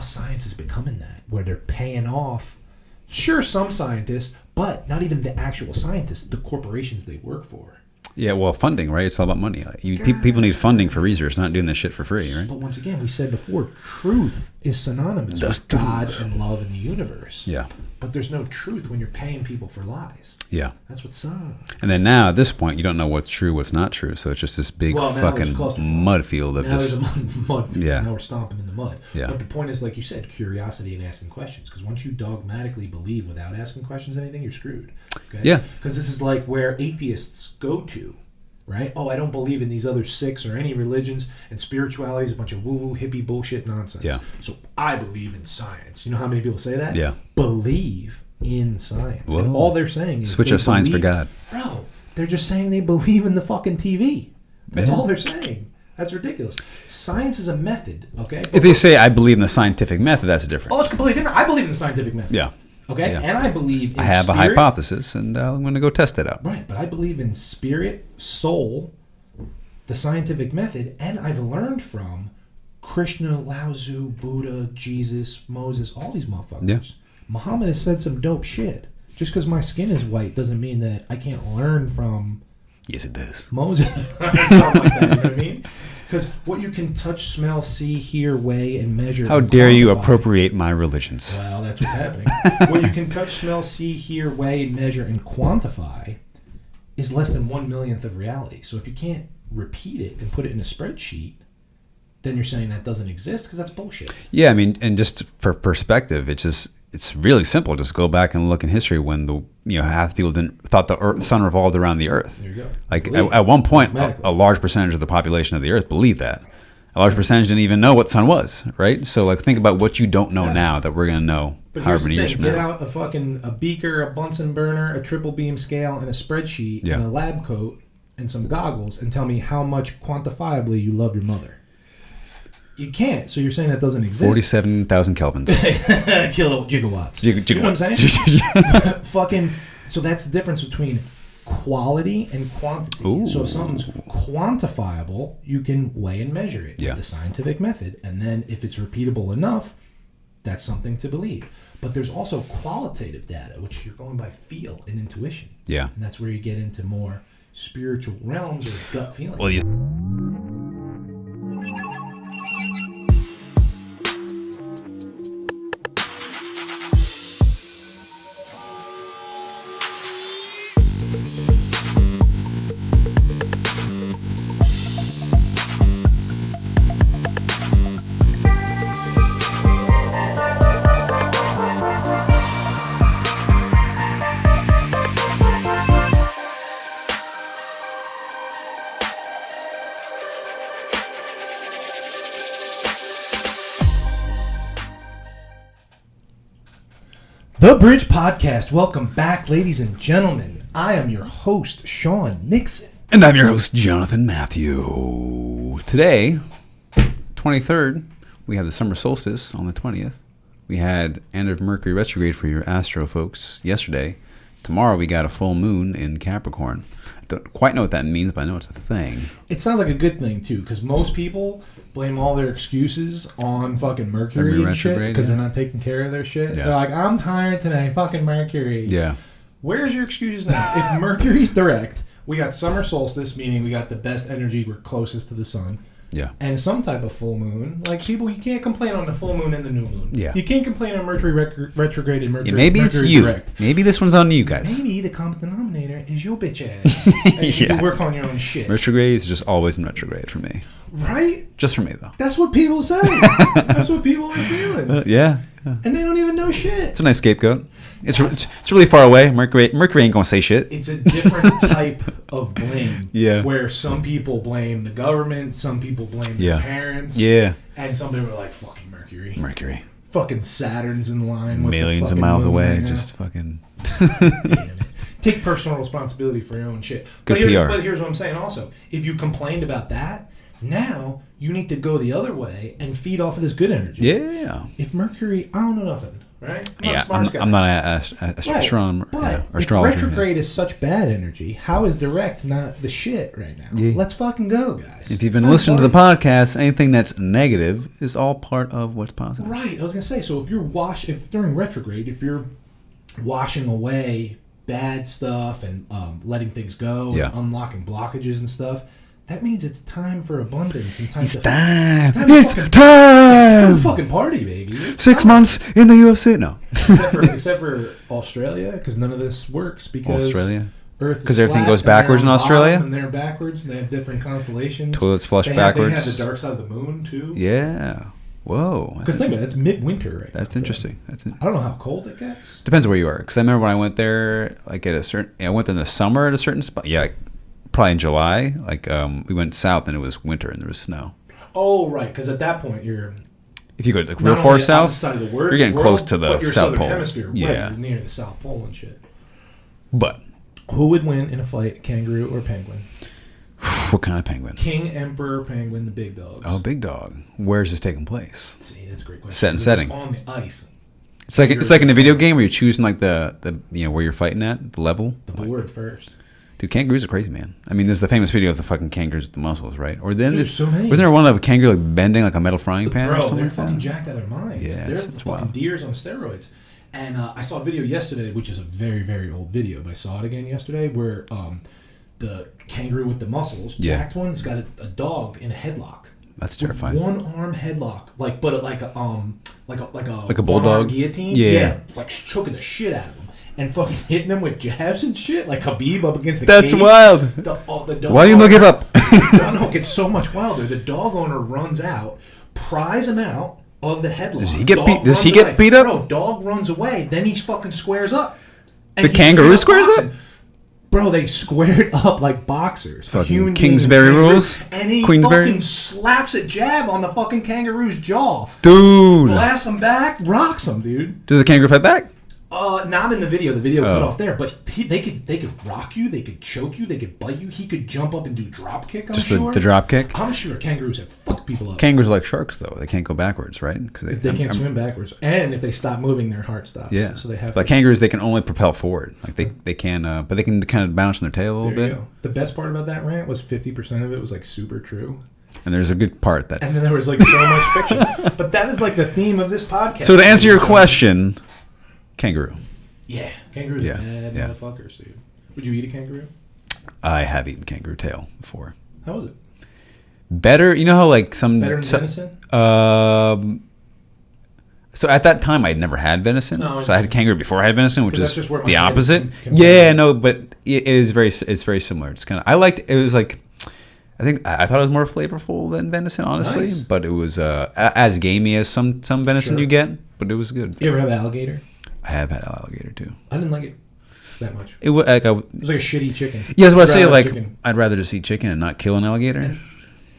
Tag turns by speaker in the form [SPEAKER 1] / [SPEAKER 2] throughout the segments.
[SPEAKER 1] science is becoming that, where they're paying off, sure, some scientists, but not even the actual scientists, the corporations they work for.
[SPEAKER 2] Yeah, well, funding, right? It's all about money. People need funding for research. They're not doing this shit for free, right?
[SPEAKER 1] But once again, we said before, truth is synonymous with God and love in the universe.
[SPEAKER 2] Yeah.
[SPEAKER 1] But there's no truth when you're paying people for lies.
[SPEAKER 2] Yeah.
[SPEAKER 1] That's what sucks.
[SPEAKER 2] And then now, at this point, you don't know what's true, what's not true. So it's just this big fucking mud field of
[SPEAKER 1] now
[SPEAKER 2] just...
[SPEAKER 1] there's a mud field.
[SPEAKER 2] Yeah.
[SPEAKER 1] Now we're stomping in the mud.
[SPEAKER 2] Yeah.
[SPEAKER 1] But the point is, like you said, curiosity and asking questions. Because once you dogmatically believe without asking questions anything, you're screwed. Okay?
[SPEAKER 2] Yeah.
[SPEAKER 1] Because this is like where atheists go to. Right? Oh, I don't believe in these other six or any religions, and spirituality is a bunch of woo-woo hippie bullshit nonsense.
[SPEAKER 2] Yeah.
[SPEAKER 1] So I believe in science. You know how many people say that?
[SPEAKER 2] Yeah.
[SPEAKER 1] Believe in science.
[SPEAKER 2] Whoa.
[SPEAKER 1] And all they're saying is
[SPEAKER 2] switch of science for God.
[SPEAKER 1] Bro, they're just saying they believe in the fucking TV. That's all they're saying. That's ridiculous. Science is a method, okay?
[SPEAKER 2] If they say, I believe in the scientific method, that's different.
[SPEAKER 1] Oh, it's completely different. I believe in the scientific method.
[SPEAKER 2] Yeah.
[SPEAKER 1] Okay?
[SPEAKER 2] Yeah.
[SPEAKER 1] And I believe in
[SPEAKER 2] I have
[SPEAKER 1] spirit.
[SPEAKER 2] a hypothesis, and I'm going to go test it out.
[SPEAKER 1] Right, but I believe in spirit, soul, the scientific method, and I've learned from Krishna, Lao Tzu, Buddha, Jesus, Moses, all these motherfuckers.
[SPEAKER 2] Yeah.
[SPEAKER 1] Muhammad has said some dope shit. Just because my skin is white doesn't mean that I can't learn from
[SPEAKER 2] Yes, it does.
[SPEAKER 1] Moses. Something like that, you know what I mean? Because what you can touch, smell, see, hear, weigh, and measure.
[SPEAKER 2] How dare you appropriate my religions?
[SPEAKER 1] Well, that's what's happening. What you can touch, smell, see, hear, weigh, and measure, and quantify is less than 1/1,000,000th of reality. So if you can't repeat it and put it in a spreadsheet, then you're saying that doesn't exist because that's bullshit.
[SPEAKER 2] Yeah, I mean, and just for perspective, it's really simple. Just go back and look in history when half the people thought the sun revolved around the Earth.
[SPEAKER 1] There you go.
[SPEAKER 2] Like at one point, a large percentage of the population of the Earth believed that. A large percentage didn't even know what the sun was, right? So like think about what you don't know now that we're gonna know however many years from
[SPEAKER 1] Get
[SPEAKER 2] now.
[SPEAKER 1] out a beaker, a Bunsen burner, a triple beam scale, and a spreadsheet, and a lab coat, and some goggles, and tell me how much quantifiably you love your mother. You can't. So you're saying that doesn't exist?
[SPEAKER 2] 47,000 kelvins.
[SPEAKER 1] Gigawatts.
[SPEAKER 2] Gigawatts.
[SPEAKER 1] You know what I'm saying? Fucking. So that's the difference between quality and quantity.
[SPEAKER 2] Ooh.
[SPEAKER 1] So if something's quantifiable, you can weigh and measure it with the scientific method. And then if it's repeatable enough, that's something to believe. But there's also qualitative data, which you're going by feel and intuition.
[SPEAKER 2] Yeah.
[SPEAKER 1] And that's where you get into more spiritual realms or gut feelings.
[SPEAKER 2] Well,
[SPEAKER 1] The Bridge Podcast. Welcome back, ladies and gentlemen. I am your host, Sean Nixon.
[SPEAKER 2] And I'm your host, Jonathan Matthew. Today, 23rd, we have the summer solstice on the 20th. We had end of Mercury retrograde for your astro folks yesterday. Tomorrow we got a full moon in Capricorn. I don't quite know what that means, but I know it's a thing.
[SPEAKER 1] It sounds like a good thing, too, because most people blame all their excuses on fucking Mercury and shit because they're not taking care of their shit.
[SPEAKER 2] Yeah.
[SPEAKER 1] They're like, I'm tired today, fucking Mercury.
[SPEAKER 2] Yeah.
[SPEAKER 1] Where's your excuses now? If Mercury's direct, we got summer solstice, meaning we got the best energy, we're closest to the sun.
[SPEAKER 2] Yeah.
[SPEAKER 1] And some type of full moon. Like, people, you can't complain on the full moon and the new moon.
[SPEAKER 2] Yeah.
[SPEAKER 1] You can't complain on Mercury retrograde and Mercury
[SPEAKER 2] maybe
[SPEAKER 1] Mercury
[SPEAKER 2] it's you.
[SPEAKER 1] direct.
[SPEAKER 2] Maybe this one's on you guys.
[SPEAKER 1] Maybe the common denominator is your bitch ass. And you can work on your own shit.
[SPEAKER 2] Retrograde is just always in retrograde for me.
[SPEAKER 1] Right?
[SPEAKER 2] Just for me, though.
[SPEAKER 1] That's what people say. That's what people are feeling.
[SPEAKER 2] Yeah.
[SPEAKER 1] And they don't even know shit.
[SPEAKER 2] It's a nice scapegoat. It's really far away. Mercury ain't gonna say shit.
[SPEAKER 1] It's a different type of blame.
[SPEAKER 2] Yeah.
[SPEAKER 1] Where some people blame the government, some people blame their parents.
[SPEAKER 2] Yeah.
[SPEAKER 1] And some people are like, fucking Mercury.
[SPEAKER 2] Mercury.
[SPEAKER 1] Fucking Saturn's in line with
[SPEAKER 2] millions
[SPEAKER 1] the
[SPEAKER 2] of miles
[SPEAKER 1] moon
[SPEAKER 2] away.
[SPEAKER 1] right now.
[SPEAKER 2] Just fucking.
[SPEAKER 1] Take personal responsibility for your own shit.
[SPEAKER 2] Good
[SPEAKER 1] But
[SPEAKER 2] PR.
[SPEAKER 1] here's what I'm saying also. If you complained about that, now you need to go the other way and feed off of this good energy.
[SPEAKER 2] Yeah.
[SPEAKER 1] If Mercury, I don't know nothing. right? I'm not a smart guy.
[SPEAKER 2] I'm not a astronomer.
[SPEAKER 1] But
[SPEAKER 2] or
[SPEAKER 1] if
[SPEAKER 2] astrologer.
[SPEAKER 1] retrograde is such bad energy, how is direct not the shit right now?
[SPEAKER 2] Yeah.
[SPEAKER 1] Let's fucking go, guys.
[SPEAKER 2] If you've been listening to the podcast, anything that's negative is all part of what's positive.
[SPEAKER 1] Right. I was gonna say. So if during retrograde, if you're washing away bad stuff and letting things go, and unlocking blockages and stuff, that means it's time for abundance and time
[SPEAKER 2] It's
[SPEAKER 1] to
[SPEAKER 2] time.
[SPEAKER 1] It's
[SPEAKER 2] It's
[SPEAKER 1] time
[SPEAKER 2] time.
[SPEAKER 1] to fucking party, baby. It's
[SPEAKER 2] 6
[SPEAKER 1] time.
[SPEAKER 2] months in the UFC. No.
[SPEAKER 1] except for Australia, because none of this works because
[SPEAKER 2] Australia?
[SPEAKER 1] Earth is
[SPEAKER 2] 'Cause everything
[SPEAKER 1] flat,
[SPEAKER 2] goes
[SPEAKER 1] and they're
[SPEAKER 2] backwards
[SPEAKER 1] on
[SPEAKER 2] in
[SPEAKER 1] the
[SPEAKER 2] Australia?
[SPEAKER 1] bottom, and they're backwards, and they have different constellations.
[SPEAKER 2] Toilets flush
[SPEAKER 1] They
[SPEAKER 2] backwards.
[SPEAKER 1] have the dark side of the moon too.
[SPEAKER 2] Yeah. Whoa.
[SPEAKER 1] Because think about it, it's midwinter right now.
[SPEAKER 2] That's interesting.
[SPEAKER 1] I don't know how cold it gets.
[SPEAKER 2] Depends where you are. Because I remember when I went there, like at a certain, I went there in the summer at a certain spot. Yeah, like, probably in July. Like we went south and it was winter and there was snow.
[SPEAKER 1] Oh, right. Because at that point you're
[SPEAKER 2] If you go like
[SPEAKER 1] not
[SPEAKER 2] real
[SPEAKER 1] only
[SPEAKER 2] far
[SPEAKER 1] on the
[SPEAKER 2] south,
[SPEAKER 1] opposite side of the world,
[SPEAKER 2] you're getting close to the
[SPEAKER 1] but you're
[SPEAKER 2] South
[SPEAKER 1] southern
[SPEAKER 2] Pole.
[SPEAKER 1] hemisphere.
[SPEAKER 2] Yeah.
[SPEAKER 1] Right, you're near the South Pole and shit.
[SPEAKER 2] But
[SPEAKER 1] Who would win in a fight, kangaroo or penguin?
[SPEAKER 2] what kind of penguin?
[SPEAKER 1] King, emperor, penguin, the big dogs.
[SPEAKER 2] Oh, big dog. Where's this taking place?
[SPEAKER 1] See, that's a great question.
[SPEAKER 2] Set and
[SPEAKER 1] 'Cause
[SPEAKER 2] setting.
[SPEAKER 1] It's on the ice.
[SPEAKER 2] It's like in a video game where you're choosing like the where you're fighting at, the level.
[SPEAKER 1] The board first.
[SPEAKER 2] Dude, kangaroos are crazy, man. I mean, there's the famous video of the fucking kangaroos with the muscles, right? Or then
[SPEAKER 1] There's so many.
[SPEAKER 2] Wasn't there one of a kangaroo like bending like a metal frying pan or
[SPEAKER 1] Bro,
[SPEAKER 2] something
[SPEAKER 1] they're
[SPEAKER 2] like
[SPEAKER 1] fucking
[SPEAKER 2] that?
[SPEAKER 1] jacked out of their minds.
[SPEAKER 2] Yeah,
[SPEAKER 1] They're
[SPEAKER 2] it's
[SPEAKER 1] fucking
[SPEAKER 2] wild.
[SPEAKER 1] deers on steroids. And I saw a video yesterday, which is a very, very old video, but I saw it again yesterday, where the kangaroo with the muscles,
[SPEAKER 2] Yeah.
[SPEAKER 1] jacked one, has got a dog in a headlock.
[SPEAKER 2] That's
[SPEAKER 1] With
[SPEAKER 2] terrifying.
[SPEAKER 1] one arm headlock, like a
[SPEAKER 2] Like a bulldog?
[SPEAKER 1] guillotine.
[SPEAKER 2] Yeah.
[SPEAKER 1] Like choking the shit out of him and fucking hitting him with jabs and shit, like Khabib up against the
[SPEAKER 2] That's
[SPEAKER 1] cage.
[SPEAKER 2] wild.
[SPEAKER 1] The dog
[SPEAKER 2] Why do you not give up?
[SPEAKER 1] No, it gets so much wilder. The dog owner runs out, pries him out of the headlock.
[SPEAKER 2] Does he get
[SPEAKER 1] Dog
[SPEAKER 2] beat- does
[SPEAKER 1] runs
[SPEAKER 2] he get
[SPEAKER 1] away.
[SPEAKER 2] beat up?
[SPEAKER 1] Bro, dog runs away. Then he fucking squares up. And
[SPEAKER 2] The
[SPEAKER 1] he's
[SPEAKER 2] kangaroo
[SPEAKER 1] straight
[SPEAKER 2] squares up?
[SPEAKER 1] boxing. Bro, they squared up like boxers.
[SPEAKER 2] Fucking
[SPEAKER 1] Human being
[SPEAKER 2] Kingsbury
[SPEAKER 1] and kangaroo.
[SPEAKER 2] rules?
[SPEAKER 1] And he
[SPEAKER 2] Queensberry?
[SPEAKER 1] fucking slaps a jab on the fucking kangaroo's jaw.
[SPEAKER 2] Dude.
[SPEAKER 1] Blasts him back, rocks him, dude.
[SPEAKER 2] Does the kangaroo fight back?
[SPEAKER 1] Not in the video. The video cut
[SPEAKER 2] Oh.
[SPEAKER 1] off there. But they could rock you. They could choke you. They could bite you. He could jump up and do drop kick. I'm
[SPEAKER 2] Just
[SPEAKER 1] sure.
[SPEAKER 2] the drop kick?
[SPEAKER 1] I'm sure kangaroos have fucked people up.
[SPEAKER 2] Kangaroos are like sharks, though. They can't go backwards, right? Because
[SPEAKER 1] They can't swim backwards, and if they stop moving, their heart stops.
[SPEAKER 2] Yeah.
[SPEAKER 1] So they have.
[SPEAKER 2] Like kangaroos, they can only propel forward. Like they can, but they can kind of bounce on their tail a little
[SPEAKER 1] there you
[SPEAKER 2] bit.
[SPEAKER 1] go. The best part about that rant was 50% of it was like super true,
[SPEAKER 2] And there's a good part that's.
[SPEAKER 1] and then there was like so much fiction. But that is like the theme of this podcast.
[SPEAKER 2] So to answer your question, kangaroo.
[SPEAKER 1] yeah, kangaroos
[SPEAKER 2] Yeah,
[SPEAKER 1] are bad
[SPEAKER 2] yeah.
[SPEAKER 1] motherfuckers, dude. Would you eat a kangaroo?
[SPEAKER 2] I have eaten kangaroo tail before.
[SPEAKER 1] How was it?
[SPEAKER 2] Better, you know how like some.
[SPEAKER 1] Better than
[SPEAKER 2] so-
[SPEAKER 1] venison?
[SPEAKER 2] So at that time, I'd never had venison.
[SPEAKER 1] No,
[SPEAKER 2] So I had kangaroo before I had venison, which
[SPEAKER 1] 'Cause that's
[SPEAKER 2] is
[SPEAKER 1] just where my
[SPEAKER 2] the
[SPEAKER 1] head
[SPEAKER 2] opposite.
[SPEAKER 1] can
[SPEAKER 2] Yeah, no, but it is it's very similar. It's kind of I liked it was like I think I thought it was more flavorful than venison, honestly.
[SPEAKER 1] Nice.
[SPEAKER 2] But it was as gamey as some venison
[SPEAKER 1] Sure.
[SPEAKER 2] you get, but it was good.
[SPEAKER 1] You ever have alligator?
[SPEAKER 2] I have had alligator too.
[SPEAKER 1] I didn't like it that much.
[SPEAKER 2] It was like
[SPEAKER 1] It was like a shitty chicken.
[SPEAKER 2] yeah, I was about to say
[SPEAKER 1] Rather
[SPEAKER 2] like
[SPEAKER 1] chicken.
[SPEAKER 2] I'd rather just eat chicken and not kill an alligator.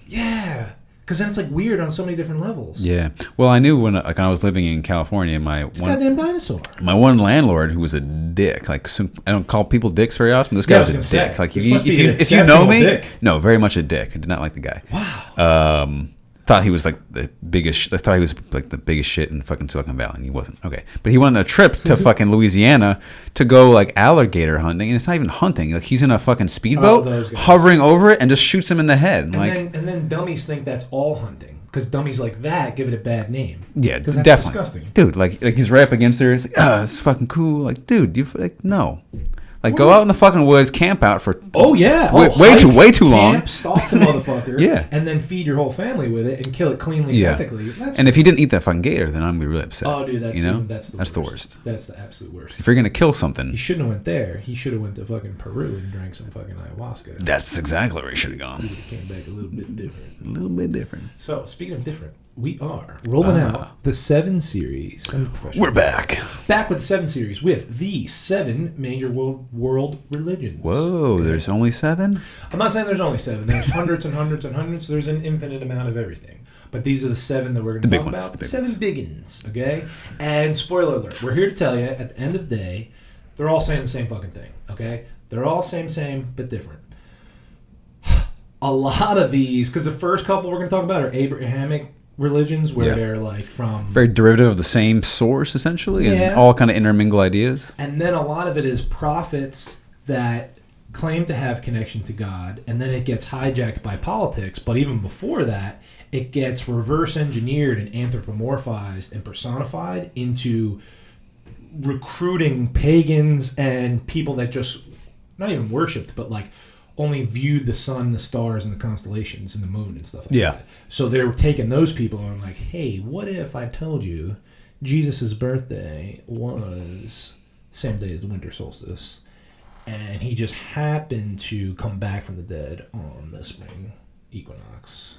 [SPEAKER 1] Yeah, because then it's like weird on so many different levels.
[SPEAKER 2] Yeah. Well, I knew when I was living in California,
[SPEAKER 1] It's a goddamn dinosaur.
[SPEAKER 2] my one landlord who was a dick. Like I don't call people dicks very often. This guy
[SPEAKER 1] Yeah, I
[SPEAKER 2] was
[SPEAKER 1] was
[SPEAKER 2] a
[SPEAKER 1] gonna
[SPEAKER 2] dick.
[SPEAKER 1] say,
[SPEAKER 2] Like
[SPEAKER 1] this must be an
[SPEAKER 2] if you know me,
[SPEAKER 1] exceptional dick.
[SPEAKER 2] no, very much a dick. I did not like the guy. Wow. Thought he was like the biggest. I thought he was like the biggest shit in fucking Silicon Valley, and he wasn't. Okay, but he went on a trip to fucking Louisiana to go like alligator hunting, and it's not even hunting. Like he's in a fucking speedboat,
[SPEAKER 1] those guys.
[SPEAKER 2] hovering over it, and just shoots him in the head.
[SPEAKER 1] And then dummies think that's all hunting because dummies like that give it a bad name.
[SPEAKER 2] Yeah,
[SPEAKER 1] because that's
[SPEAKER 2] definitely,
[SPEAKER 1] disgusting.
[SPEAKER 2] dude. Like he's right up against her. It's like, it's fucking cool. Like, dude, you like no, like go out in the fucking woods, camp out for
[SPEAKER 1] Oh yeah,
[SPEAKER 2] way
[SPEAKER 1] hike,
[SPEAKER 2] too long.
[SPEAKER 1] camp, stalk the motherfucker,
[SPEAKER 2] Yeah.
[SPEAKER 1] and then feed your whole family with it and kill it cleanly
[SPEAKER 2] Yeah.
[SPEAKER 1] and ethically. That's
[SPEAKER 2] And if he didn't eat that fucking gator, then I'm gonna be really upset.
[SPEAKER 1] oh dude, that's
[SPEAKER 2] you know
[SPEAKER 1] even, that's the worst. That's the absolute worst.
[SPEAKER 2] If you're gonna kill something,
[SPEAKER 1] He shouldn't have went there. He should have went to fucking Peru and drank some fucking ayahuasca.
[SPEAKER 2] that's exactly where he should have gone.
[SPEAKER 1] He came back a little bit different.
[SPEAKER 2] A little bit different.
[SPEAKER 1] So speaking of different, we are rolling out the 7 series.
[SPEAKER 2] We're back.
[SPEAKER 1] Back with the 7 series with the 7 major world religions.
[SPEAKER 2] Whoa,
[SPEAKER 1] Okay?
[SPEAKER 2] there's only 7?
[SPEAKER 1] I'm not saying there's only 7. There's hundreds and hundreds and hundreds. There's an infinite amount of everything. But these are the 7 that we're going to
[SPEAKER 2] The big
[SPEAKER 1] talk
[SPEAKER 2] ones,
[SPEAKER 1] about.
[SPEAKER 2] the big
[SPEAKER 1] 7 biggins, okay? And spoiler alert, we're here to tell you, at the end of the day, they're all saying the same fucking thing, okay? They're all same, but different. A lot of these, because the first couple we're going to talk about are Abrahamic religions where
[SPEAKER 2] Yeah.
[SPEAKER 1] they're like from
[SPEAKER 2] Very derivative of the same source, essentially, and
[SPEAKER 1] Yeah.
[SPEAKER 2] all kind of intermingle ideas.
[SPEAKER 1] and then a lot of it is prophets that claim to have connection to God, and then it gets hijacked by politics. But even before that, it gets reverse engineered and anthropomorphized and personified into recruiting pagans and people that just not even worshipped, but like only viewed the sun, the stars, and the constellations, and the moon and stuff like
[SPEAKER 2] Yeah.
[SPEAKER 1] that. So they were taking those people and like, hey, what if I told you Jesus' birthday was same day as the winter solstice, and he just happened to come back from the dead on the spring equinox?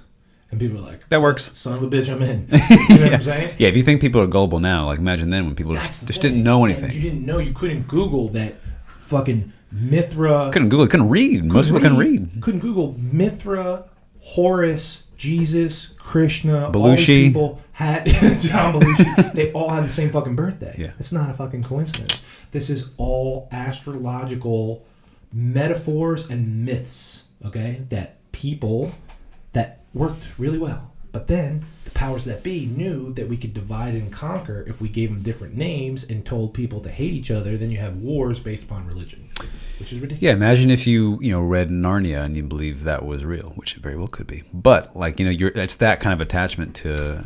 [SPEAKER 1] And people are like,
[SPEAKER 2] That works.
[SPEAKER 1] Son of a bitch, I'm in. You know what I'm saying?
[SPEAKER 2] Yeah, if you think people are gullible now, like imagine then when people
[SPEAKER 1] That's
[SPEAKER 2] just
[SPEAKER 1] the
[SPEAKER 2] didn't
[SPEAKER 1] thing.
[SPEAKER 2] know
[SPEAKER 1] And
[SPEAKER 2] anything.
[SPEAKER 1] you didn't know. You couldn't Google that fucking Mithra.
[SPEAKER 2] Couldn't Google, couldn't read. Most people couldn't read.
[SPEAKER 1] Couldn't Google Mithra, Horus, Jesus, Krishna. All
[SPEAKER 2] Belushi.
[SPEAKER 1] these people had John Belushi. They all had the same fucking birthday.
[SPEAKER 2] Yeah.
[SPEAKER 1] It's not a fucking coincidence. This is all astrological metaphors and myths. Okay, that people that worked really well. But then the powers that be knew that we could divide and conquer if we gave them different names and told people to hate each other. Then you have wars based upon religion, which is ridiculous.
[SPEAKER 2] Yeah, imagine if you read Narnia and you believe that was real, which it very well could be. But like it's that kind of attachment to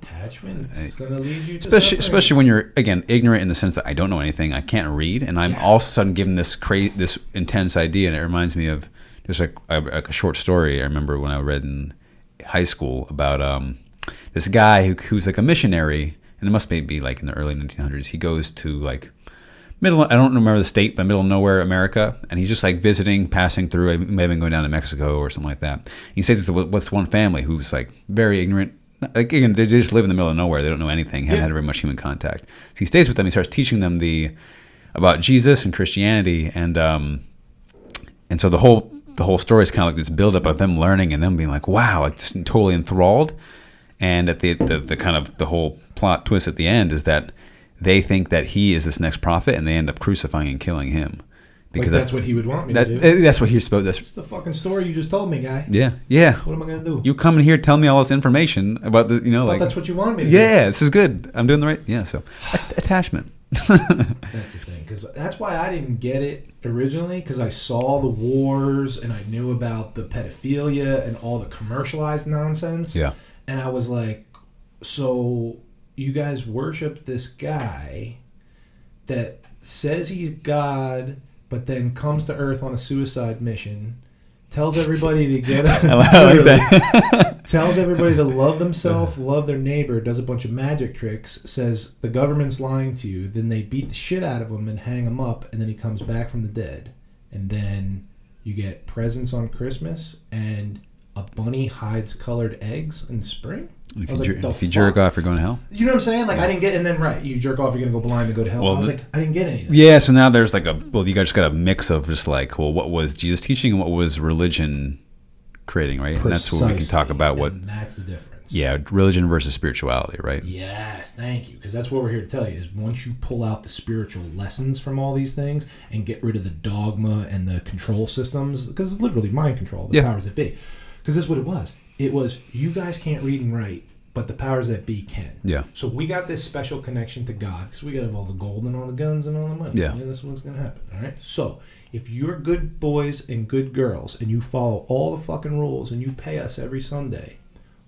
[SPEAKER 1] Attachment is going to lead you to
[SPEAKER 2] especially when you're again ignorant in the sense that I don't know anything, I can't read, and I'm all of a sudden given this intense idea, and it reminds me of just a short story I remember when I read in high school about this guy who's like a missionary, and it must be like in the early 1900s. He goes to like I don't remember the state, but middle of nowhere, America, and he's just like visiting, passing through. He may have been going down to Mexico or something like that. He says what's one family who's like very ignorant. Like again, they just live in the middle of nowhere. They don't know anything. Haven't had very much human contact. So he stays with them. He starts teaching them about Jesus and Christianity, and so the whole story is kind of like this build up of them learning and them being like, wow, like just totally enthralled. And at the kind of the whole plot twist at the end is that they think that he is this next prophet, and they end up crucifying and killing him
[SPEAKER 1] because that's what he would want me to do.
[SPEAKER 2] That's what he's supposed.
[SPEAKER 1] It's the fucking story you just told me, guy.
[SPEAKER 2] Yeah.
[SPEAKER 1] What am I gonna do?
[SPEAKER 2] You come in here, tell me all this information about the, like
[SPEAKER 1] that's what you wanted me to do.
[SPEAKER 2] Yeah, this is good. I'm doing the right. Yeah, so attachment.
[SPEAKER 1] That's the thing, because that's why I didn't get it originally, because I saw the wars and I knew about the pedophilia and all the commercialized nonsense.
[SPEAKER 2] Yeah.
[SPEAKER 1] And I was like, so you guys worship this guy that says he's God, but then comes to Earth on a suicide mission, tells everybody to get
[SPEAKER 2] I like that.
[SPEAKER 1] tells everybody to love themselves, love their neighbor, does a bunch of magic tricks, says the government's lying to you, then they beat the shit out of him and hang him up, and then he comes back from the dead. And then you get presents on Christmas, and a bunny hides colored eggs in spring.
[SPEAKER 2] If you jerk off, you're going to hell.
[SPEAKER 1] You know what I'm saying? Like, I didn't get, and then you jerk off, you're going to go blind and go to hell.
[SPEAKER 2] Well,
[SPEAKER 1] I was like, I didn't get any of that.
[SPEAKER 2] Yeah, so now there's like you guys got a mix of just like, well, what was Jesus teaching and what was religion creating, right?
[SPEAKER 1] Precisely.
[SPEAKER 2] And that's what we can talk about.
[SPEAKER 1] And that's the difference.
[SPEAKER 2] Yeah, religion versus spirituality, right?
[SPEAKER 1] Yes, thank you. Because that's what we're here to tell you, is once you pull out the spiritual lessons from all these things and get rid of the dogma and the control systems, because it's literally mind control, the powers that be. Because that's what it was. It was, you guys can't read and write, but the powers that be can.
[SPEAKER 2] Yeah.
[SPEAKER 1] So we got this special connection to God, because we got to have all the gold and all the guns and all the money.
[SPEAKER 2] Yeah.
[SPEAKER 1] That's what's going to happen. All right. So if you're good boys and good girls and you follow all the fucking rules and you pay us every Sunday,